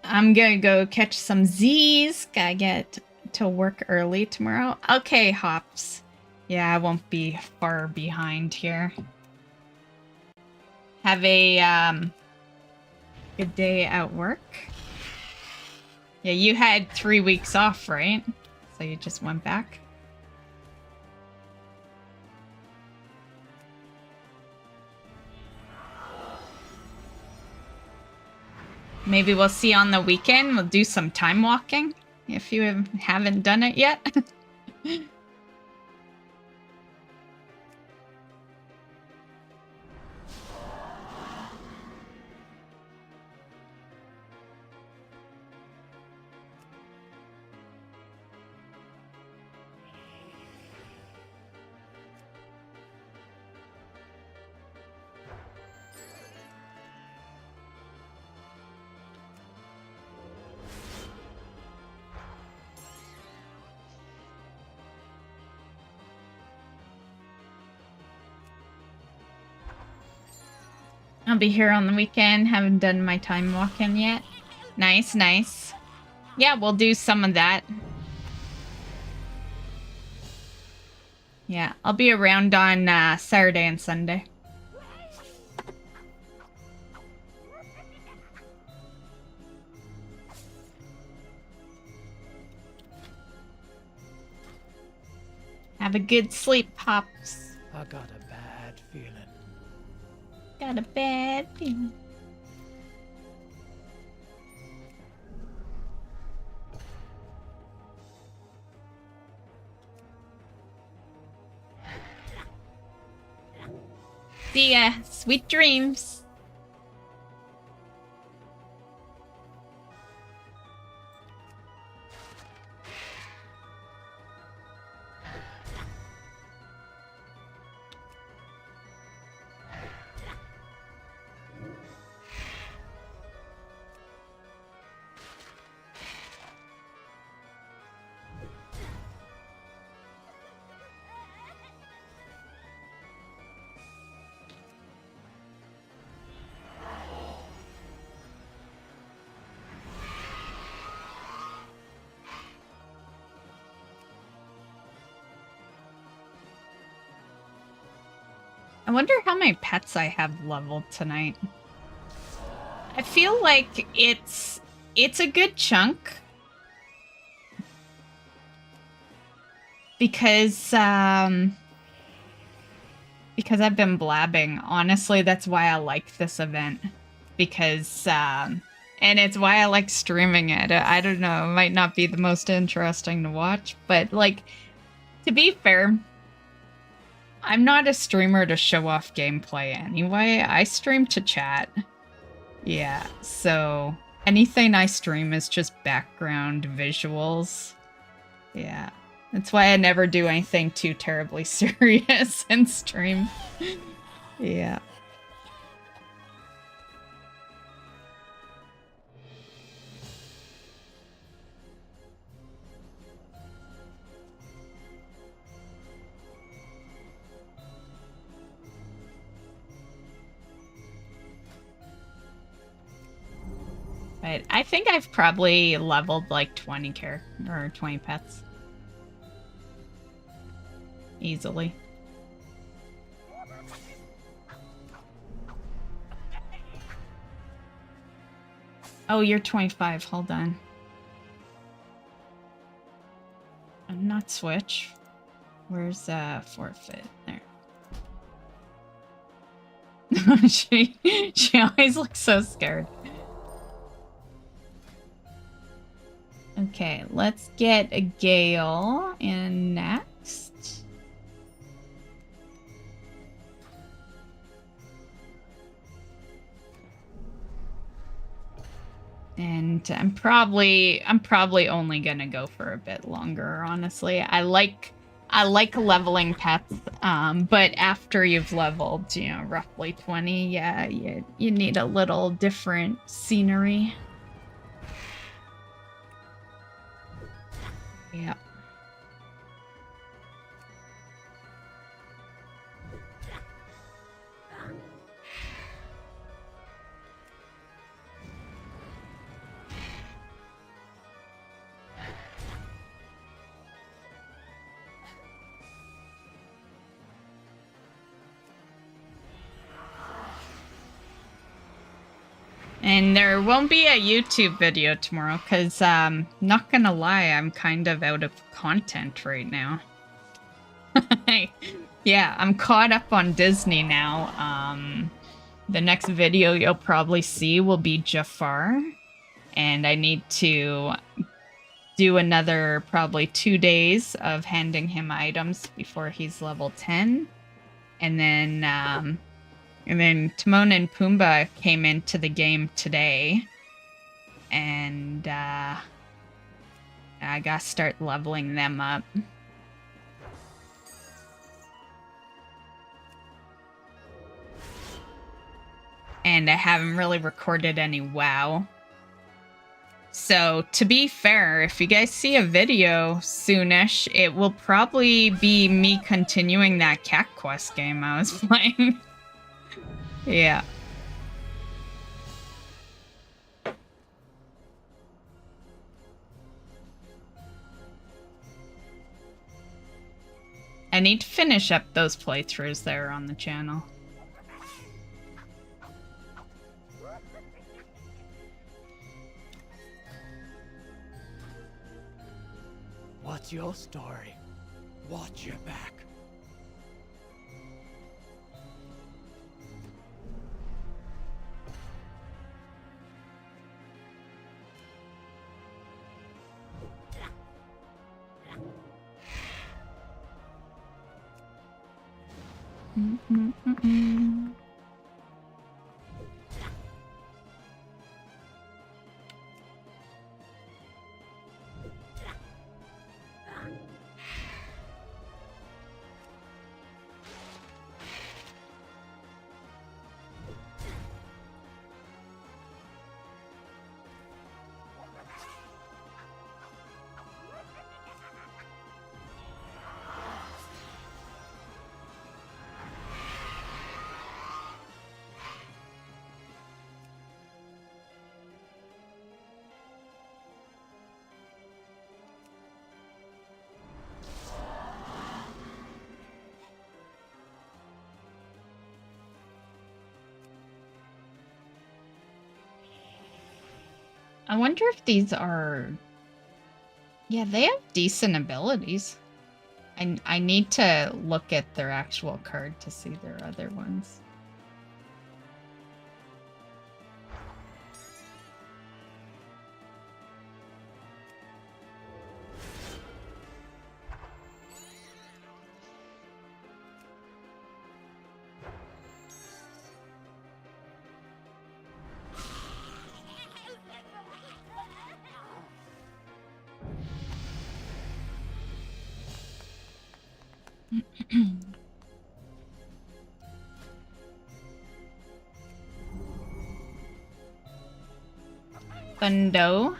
I'm gonna go catch some Z's. Gotta get to work early tomorrow. Okay, Hops. Yeah, I won't be far behind here. Have a good day at work. Yeah, you had 3 weeks off, right? So you just went back? Maybe we'll see on the weekend. We'll do some time walking if you haven't done it yet. I'll be here on the weekend. Haven't done my time walking yet. Nice, nice. Yeah, we'll do some of that. Yeah, I'll be around on Saturday and Sunday. Have a good sleep, Pops. I got a bad feeling. Got a bad feeling. See ya. Sweet dreams. I wonder how many pets I have leveled tonight. I feel like it's a good chunk. Because I've been blabbing. Honestly, that's why I like this event. Because and it's why I like streaming it. I don't know, it might not be the most interesting to watch, but like, to be fair, I'm not a streamer to show off gameplay anyway. I stream to chat. Yeah, so anything I stream is just background visuals. Yeah, that's why I never do anything too terribly serious in stream. Yeah. But I think I've probably leveled like 20 or 20 pets. Easily. Oh, you're 25. Hold on. I'm not switch. Where's forfeit? There. she always looks so scared. Okay, let's get a Gale in next. And I'm probably only gonna go for a bit longer, honestly. I like I like leveling pets, but after you've leveled, you know, roughly 20, yeah, you need a little different scenery. Yeah. And there won't be a YouTube video tomorrow because, not gonna lie, I'm kind of out of content right now. Yeah, I'm caught up on Disney now. The next video you'll probably see will be Jafar, and I need to do another probably 2 days of handing him items before he's level 10. And then Timon and Pumbaa came into the game today, and I gotta start leveling them up. And I haven't really recorded any WoW. So, to be fair, if you guys see a video soonish, it will probably be me continuing that Cat Quest game I was playing. Yeah. I need to finish up those playthroughs there on the channel. What's your story? Watch your back. I wonder if these are... Yeah, they have decent abilities. I need to look at their actual card to see their other ones. Bundo.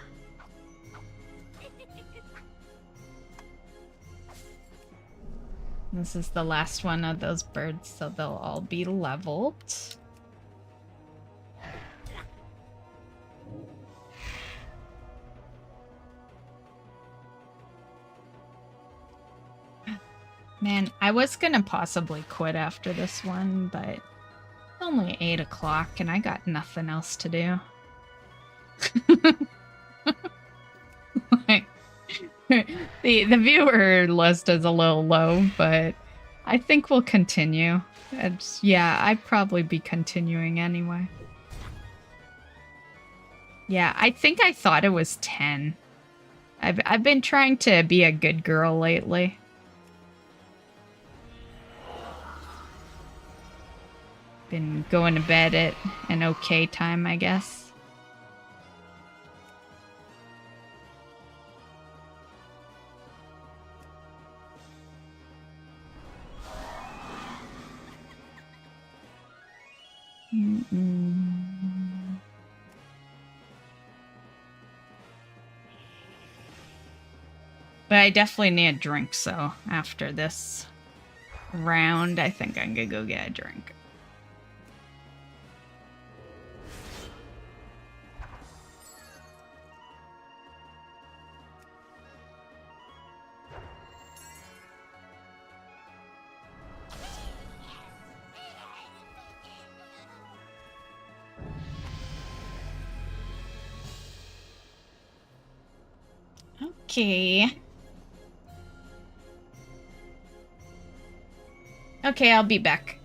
This is the last one of those birds, so they'll all be leveled. Man, I was gonna possibly quit after this one, but it's only 8 o'clock and I got nothing else to do. Like, the viewer list is a little low, but I think we'll continue. Yeah, I'd probably be continuing anyway. Yeah, I think I thought it was 10. I've been trying to be a good girl lately. Been going to bed at an okay time, I guess. But I definitely need a drink, so after this round, I think I'm gonna go get a drink. Okay. Okay, I'll be back.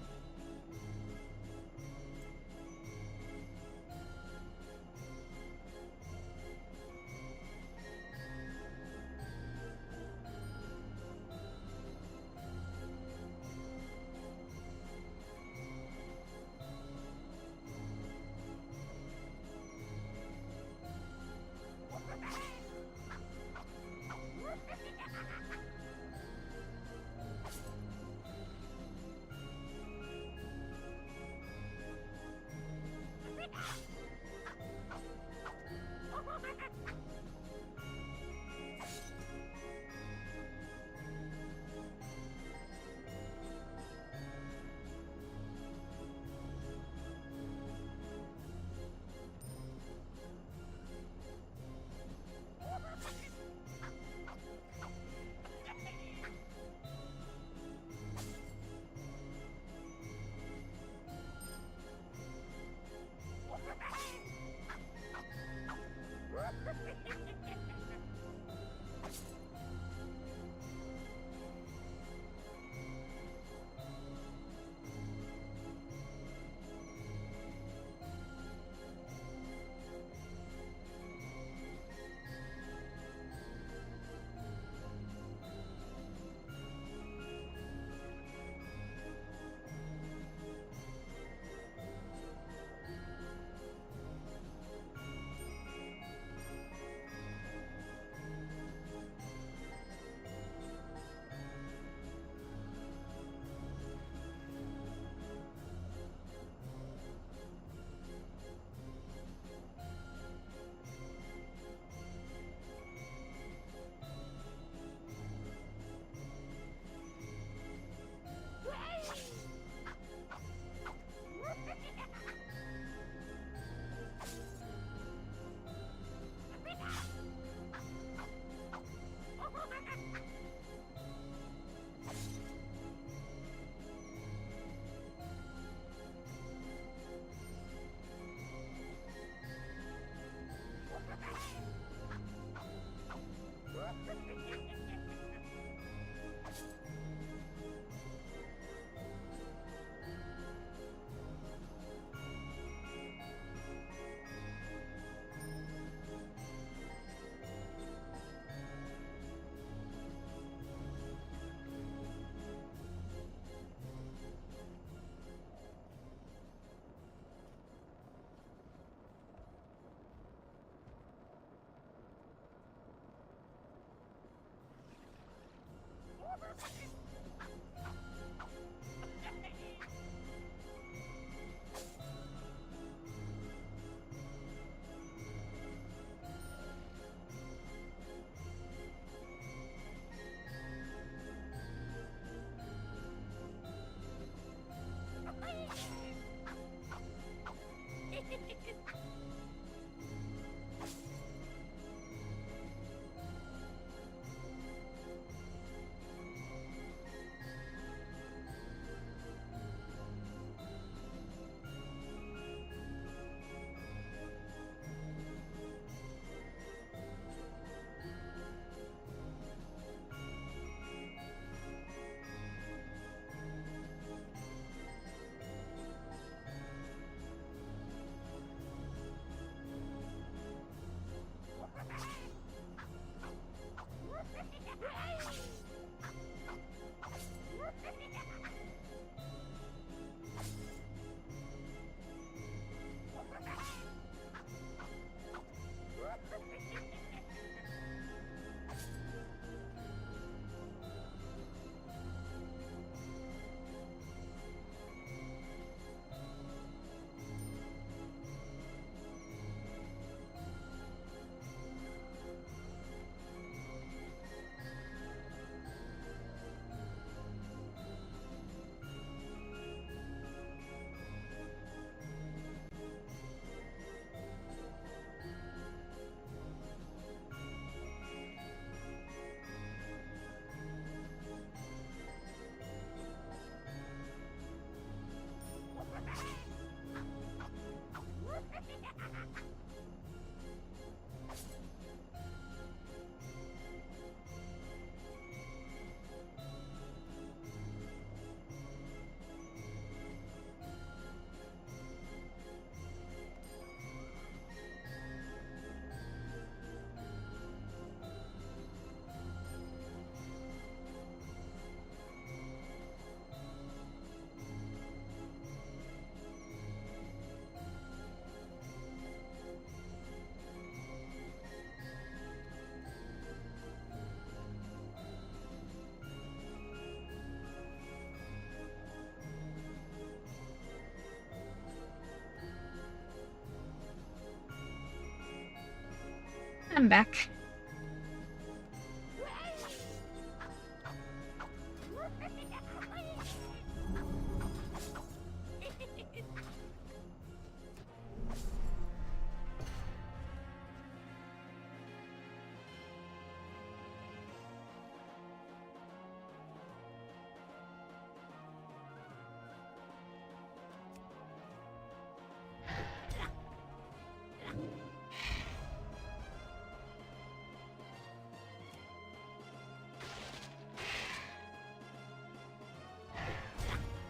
I'm back.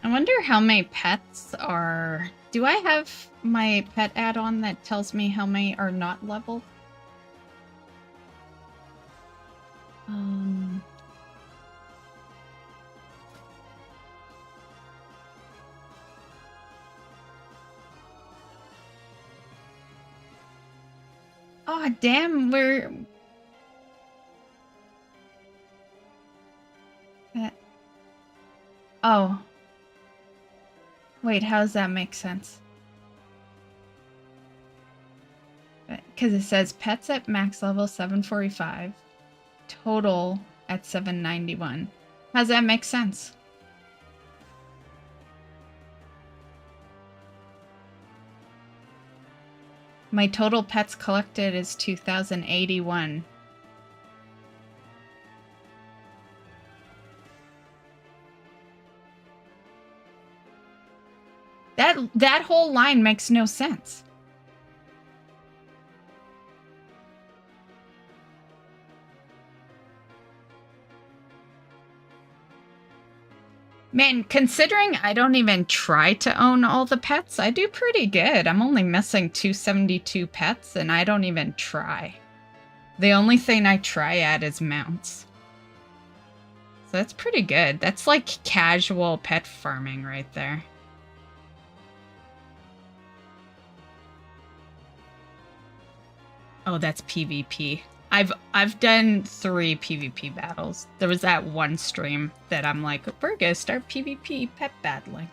I wonder how many pets are... Do I have my pet add-on that tells me how many are not leveled? Oh, damn, we're... Oh. Wait, how does that make sense? Because it says pets at max level 745, total at 791. How does that make sense? My total pets collected is 2,081. That whole line makes no sense. Man, considering I don't even try to own all the pets, I do pretty good. I'm only missing 272 pets, and I don't even try. The only thing I try at is mounts. So that's pretty good. That's like casual pet farming right there. Oh, that's PvP. I've done 3 PvP battles. There was that one stream that I'm like, we're gonna start PvP pet battling.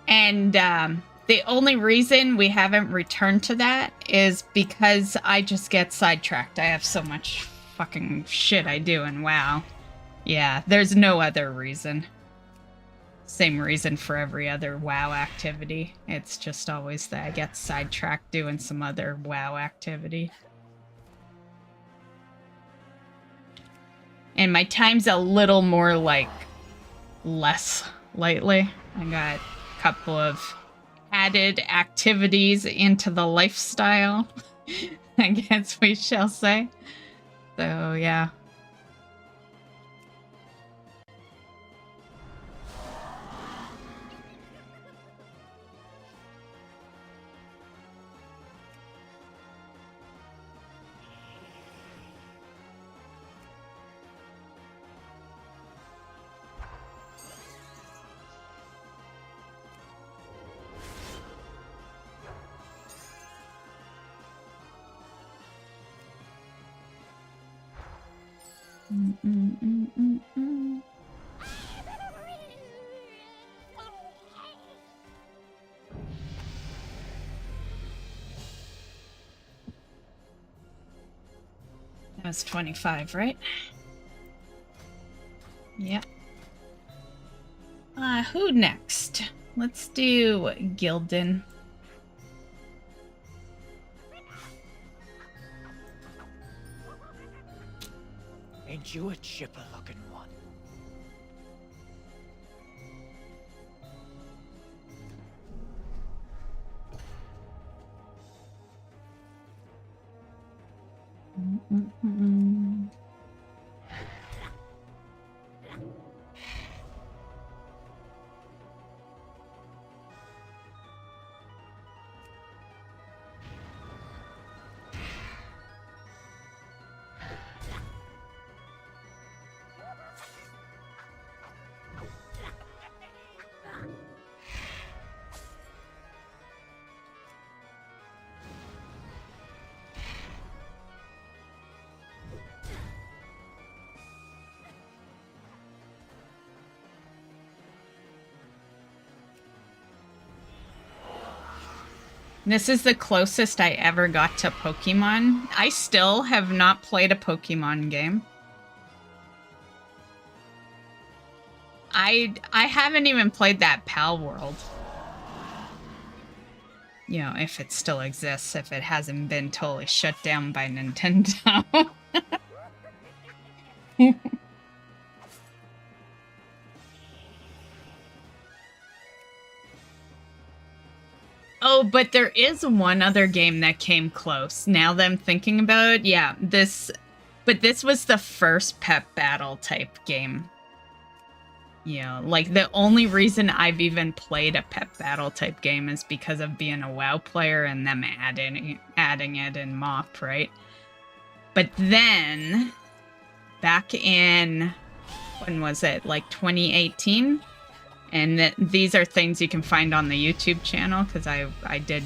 And the only reason we haven't returned to that is because I just get sidetracked. I have so much fucking shit I do in WoW. Yeah, there's no other reason. Same reason for every other WoW activity. It's just always that I get sidetracked doing some other WoW activity. And my time's a little more, like, less lately. I got a couple of added activities into the lifestyle, I guess we shall say. So, yeah. That was 25, right? Yep. Who next? Let's do Gildan. Ain't you a chipper-looking one? This is the closest I ever got to Pokemon. I still have not played a Pokemon game. I haven't even played that Pal World. You know, if it still exists, if it hasn't been totally shut down by Nintendo. Oh, but there is one other game that came close. Now that I'm thinking about it, yeah, this was the first pep battle type game. You know, like the only reason I've even played a pep battle type game is because of being a WoW player and them adding it in MOP, right? But then, back in, when was it? Like 2018? And these are things you can find on the YouTube channel because I did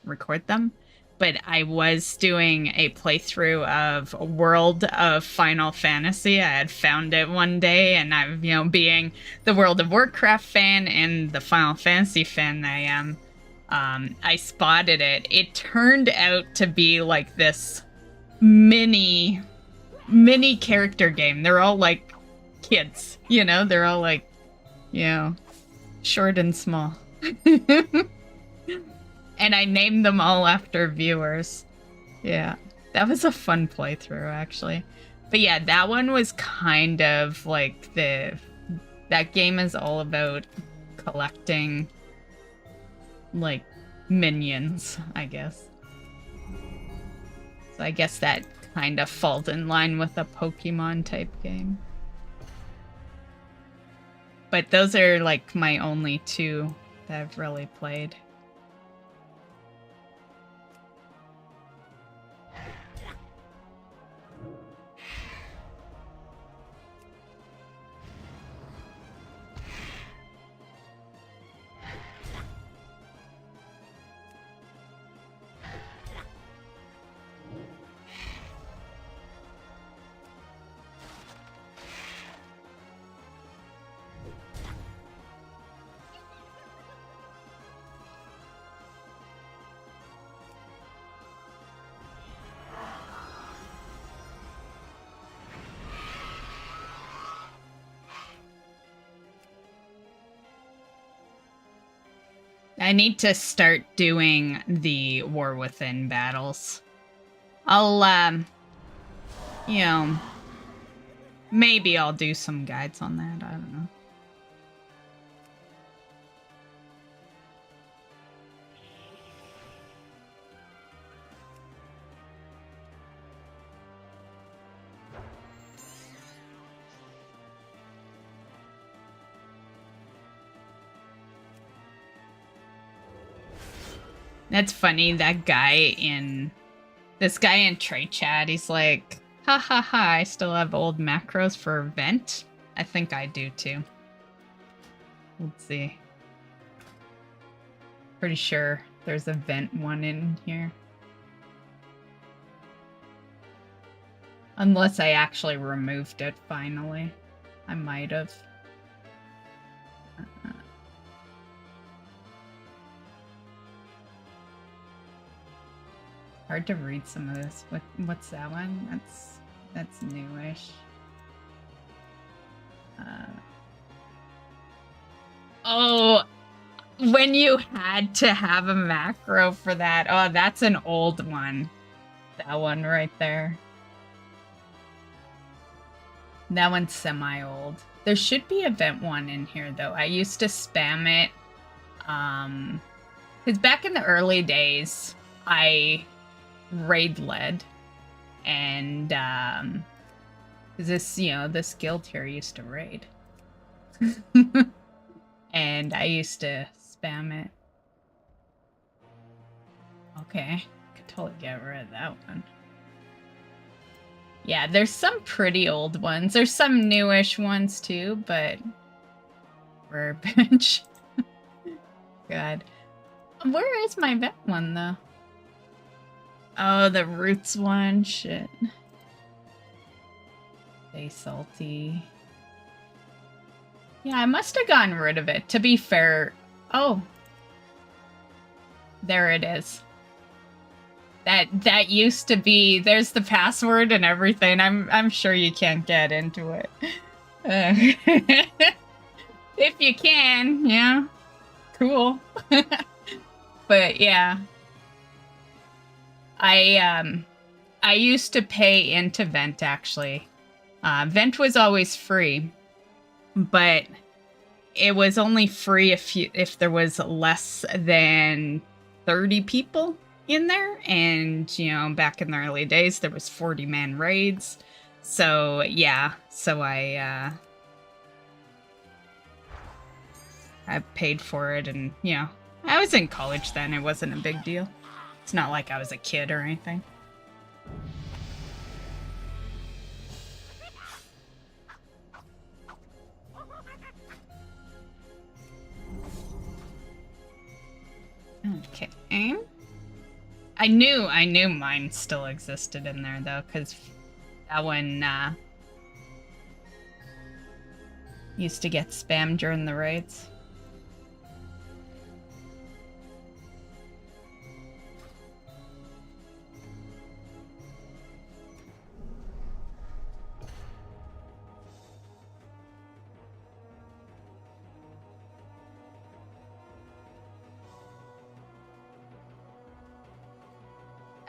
record them. But I was doing a playthrough of World of Final Fantasy. I had found it one day, and I've, you know, being the World of Warcraft fan and the Final Fantasy fan that I am, I spotted it. It turned out to be like this mini character game. They're all like kids, you know? They're all like, you know, short and small. And I named them all after viewers. Yeah, that was a fun playthrough, actually. But yeah, that one was kind of like that game is all about collecting, like, minions, I guess. So I guess that kind of falls in line with a Pokemon type game. But those are, like, my only two that I've really played. I need to start doing the War Within battles. I'll, you know, maybe I'll do some guides on that. I don't know. That's funny, this guy in trade chat, he's like, ha ha ha, I still have old macros for vent. I think I do too. Let's see. Pretty sure there's a vent one in here. Unless I actually removed it finally. I might have. Hard to read some of this. What's that one? That's newish. Oh, when you had to have a macro for that. Oh, that's an old one. That one right there. That one's semi-old. There should be a vent one in here, though. I used to spam it. Because back in the early days, I raid led, and this guild here used to raid. And I used to spam it. Okay, could totally get rid of that one. Yeah, there's some pretty old ones. There's some newish ones too, but rare bench. God. Where is my vet one though? Oh, the roots one. Shit. Stay salty. Yeah, I must have gotten rid of it. To be fair. Oh. There it is. That used to be. There's the password and everything. I'm sure you can't get into it. If you can, yeah, cool. But yeah, I used to pay into Vent actually. Vent was always free, but it was only free if there was less than 30 people in there, and you know, back in the early days there was 40-man raids. So yeah, so I paid for it, and you know, I was in college then. It wasn't a big deal. It's not like I was a kid or anything. Okay. I knew mine still existed in there though, because that one used to get spammed during the raids.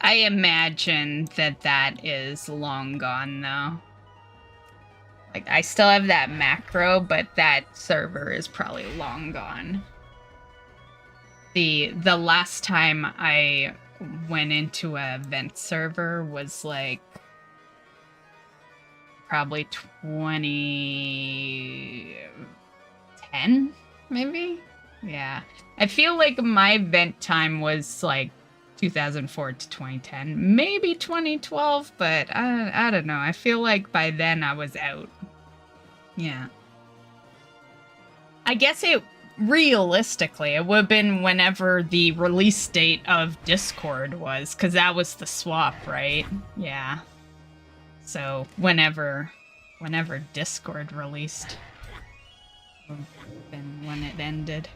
I imagine that is long gone, though. Like, I still have that macro, but that server is probably long gone. The last time I went into a vent server was, like, probably 2010, maybe? Yeah. I feel like my vent time was, like, 2004 to 2010, maybe 2012, but I don't know. I feel like by then I was out. Yeah. I guess it realistically it would have been whenever the release date of Discord was, because that was the swap, right? Yeah. So whenever Discord released, would have been when it ended.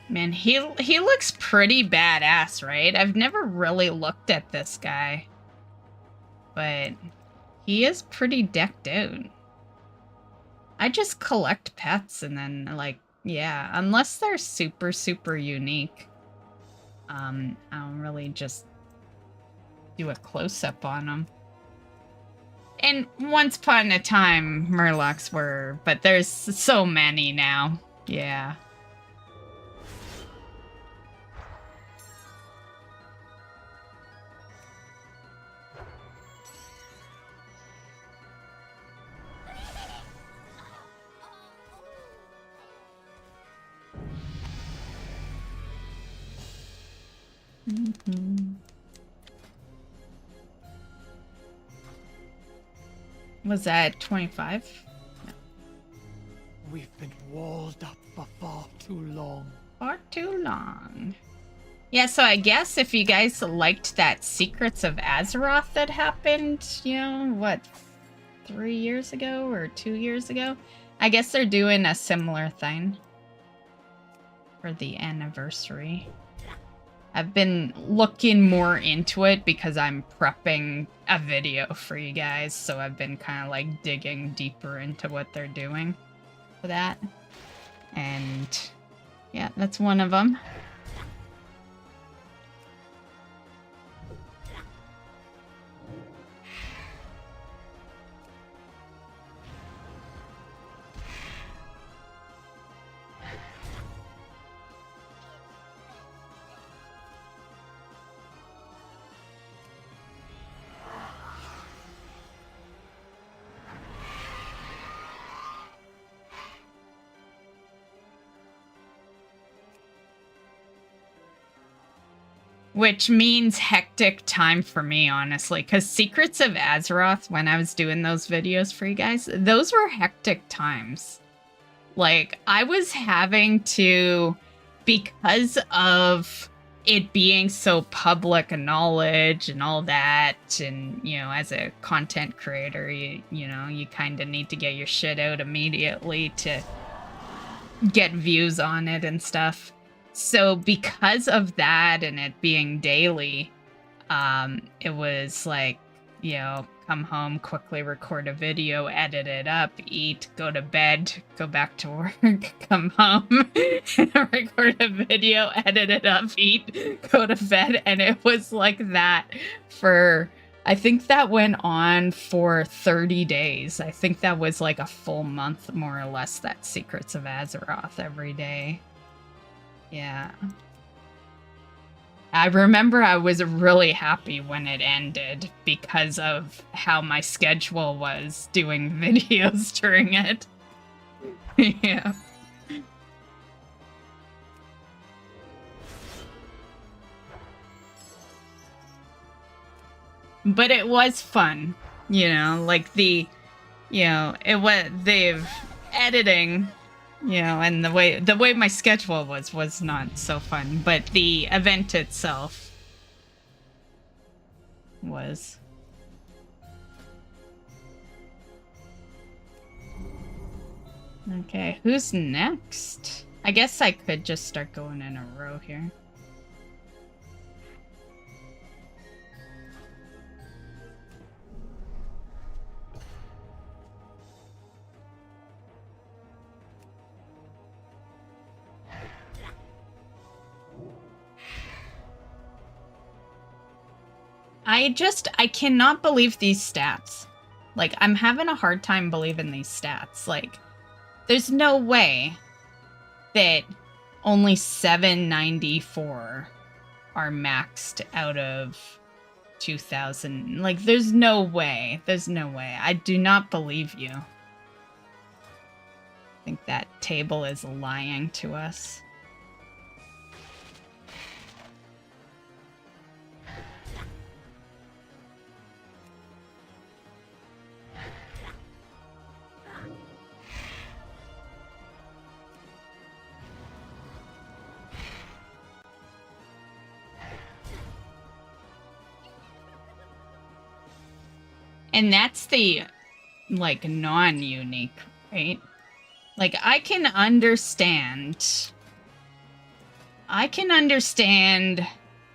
Man, he looks pretty badass, right? I've never really looked at this guy, but he is pretty decked out. I just collect pets and then, like, yeah, unless they're super, super unique, I don't really just do a close-up on them. And once upon a time, Murlocs were, but there's so many now. Yeah. Mm-hmm. Was that 25? No. We've been walled up for far too long. Far too long. Yeah, so I guess if you guys liked that Secrets of Azeroth that happened, you know, what, 3 years ago or 2 years ago? I guess they're doing a similar thing for the anniversary. I've been looking more into it because I'm prepping a video for you guys, so I've been kind of like digging deeper into what they're doing for that. And yeah, that's one of them. Which means hectic time for me, honestly. Because Secrets of Azeroth, when I was doing those videos for you guys, those were hectic times. Like, I was having to, because of it being so public knowledge and all that, and, you know, as a content creator, you know, you kind of need to get your shit out immediately to get views on it and stuff. So because of that and it being daily, it was like, you know, come home, quickly record a video, edit it up, eat, go to bed, go back to work, come home, record a video, edit it up, eat, go to bed. And it was like that for, I think that went on for 30 days. I think that was like a full month, more or less, that Secrets of Azeroth every day. Yeah. I remember I was really happy when it ended because of how my schedule was doing videos during it. Yeah. But it was fun, you know, like the, you know, it was the editing, you know, and the way my schedule was not so fun, but the event itself was. Okay, who's next? I guess I could just start going in a row here. I cannot believe these stats. Like, I'm having a hard time believing these stats. Like, there's no way that only 794 are maxed out of 2000. Like, there's no way. There's no way. I do not believe you. I think that table is lying to us. And that's the, like, non-unique, right? Like, I can understand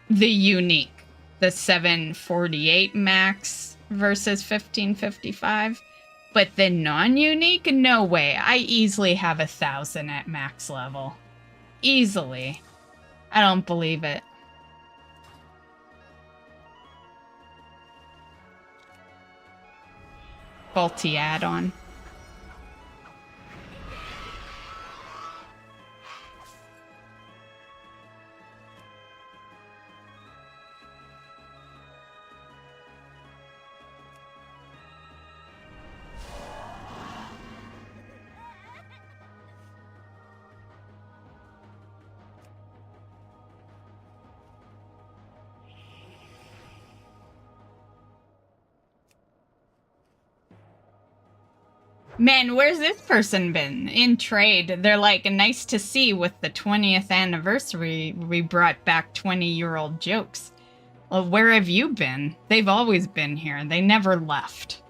the unique, the 748 max versus 1555, but the non-unique, no way. I easily have 1,000 at max level. Easily. I don't believe it. Faulty add-on. Man, where's this person been? In trade, they're like, nice to see with the 20th anniversary, we brought back 20-year-old jokes. Well, where have you been? They've always been here. They never left.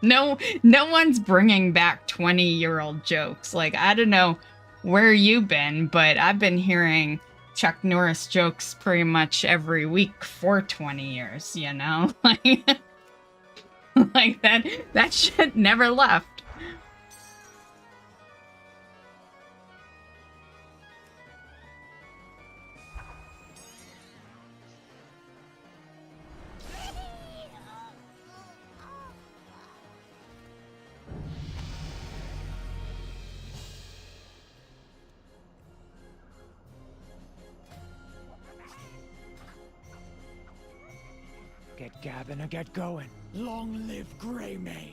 No one's bringing back 20-year-old jokes. Like, I don't know where you've been, but I've been hearing Chuck Norris jokes pretty much every week for 20 years, you know? Like, that shit never left. Get gabbing or get going. Long live Greymane.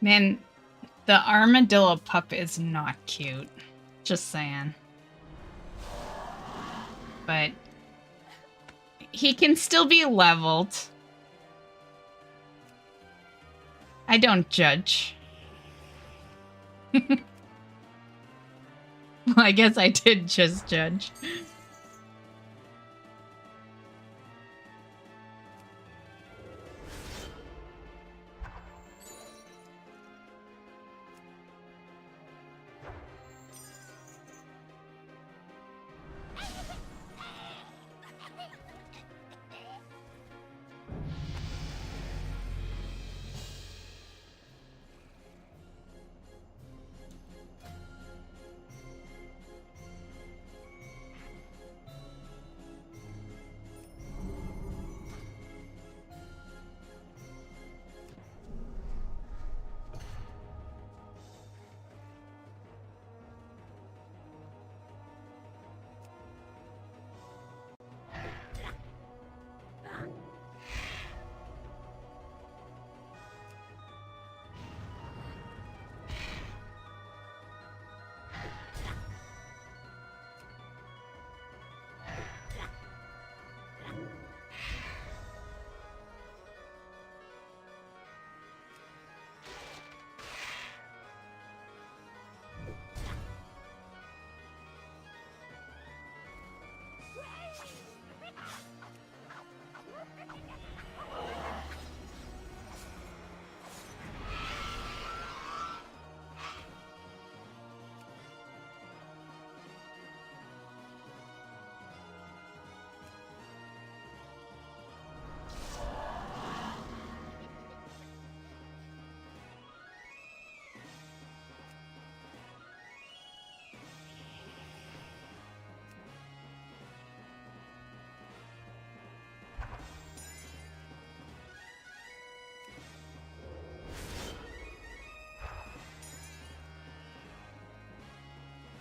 Man, the armadillo pup is not cute. Just saying. But he can still be leveled. I don't judge. Well, I guess I did just judge.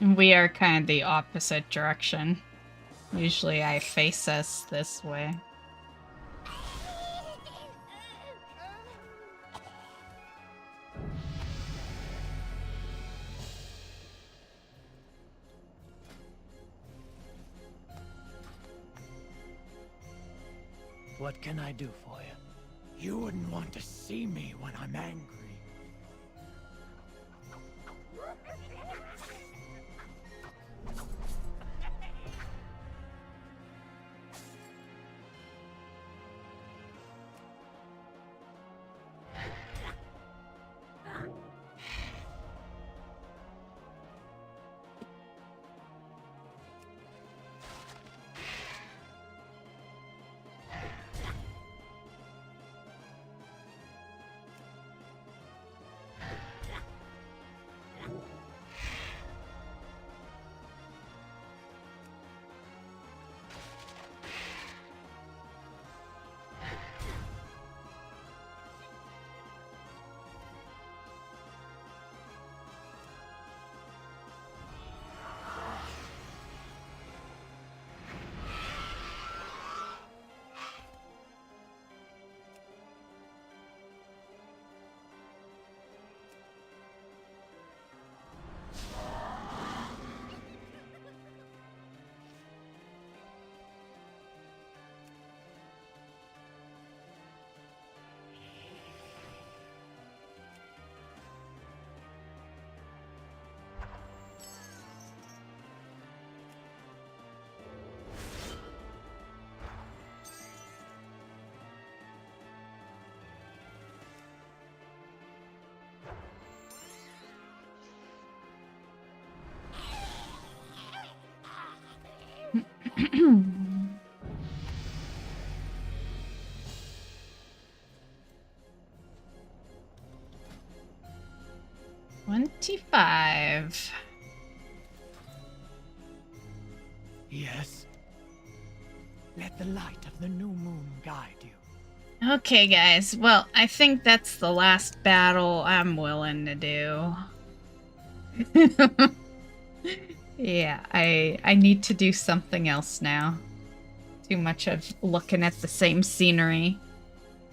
We are kind of the opposite direction. Usually I face us this way. What can I do for you? You wouldn't want to see me when I'm angry. $25. Yes. Let the light of the new moon guide you. Okay, guys. Well, I think that's the last battle I'm willing to do. Yeah, I need to do something else now. Too much of looking at the same scenery.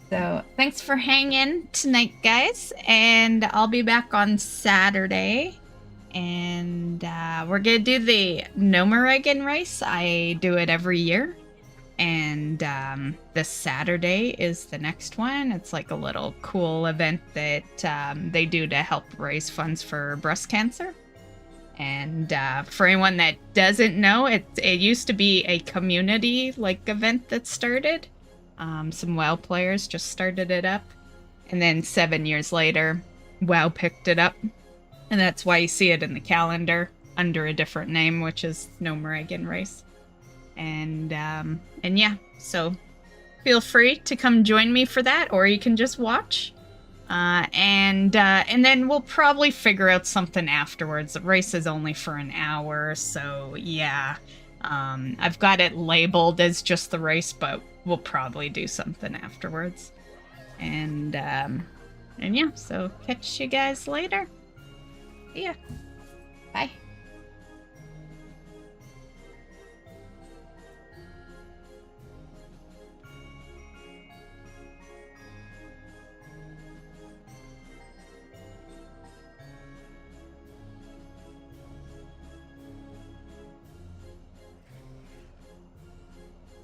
So thanks for hanging tonight, guys. And I'll be back on Saturday. And we're going to do the Nomaregan race. I do it every year. And this Saturday is the next one. It's like a little cool event that they do to help raise funds for breast cancer. And for anyone that doesn't know, it used to be a community like event that started. Some WoW players just started it up. And then 7 years later, WoW picked it up. And that's why you see it in the calendar under a different name, which is Nomaregan Race. And yeah, so feel free to come join me for that, or you can just watch. And then we'll probably figure out something afterwards. The race is only for an hour, so yeah. I've got it labeled as just the race, but we'll probably do something afterwards. And yeah, so catch you guys later. See ya. Bye.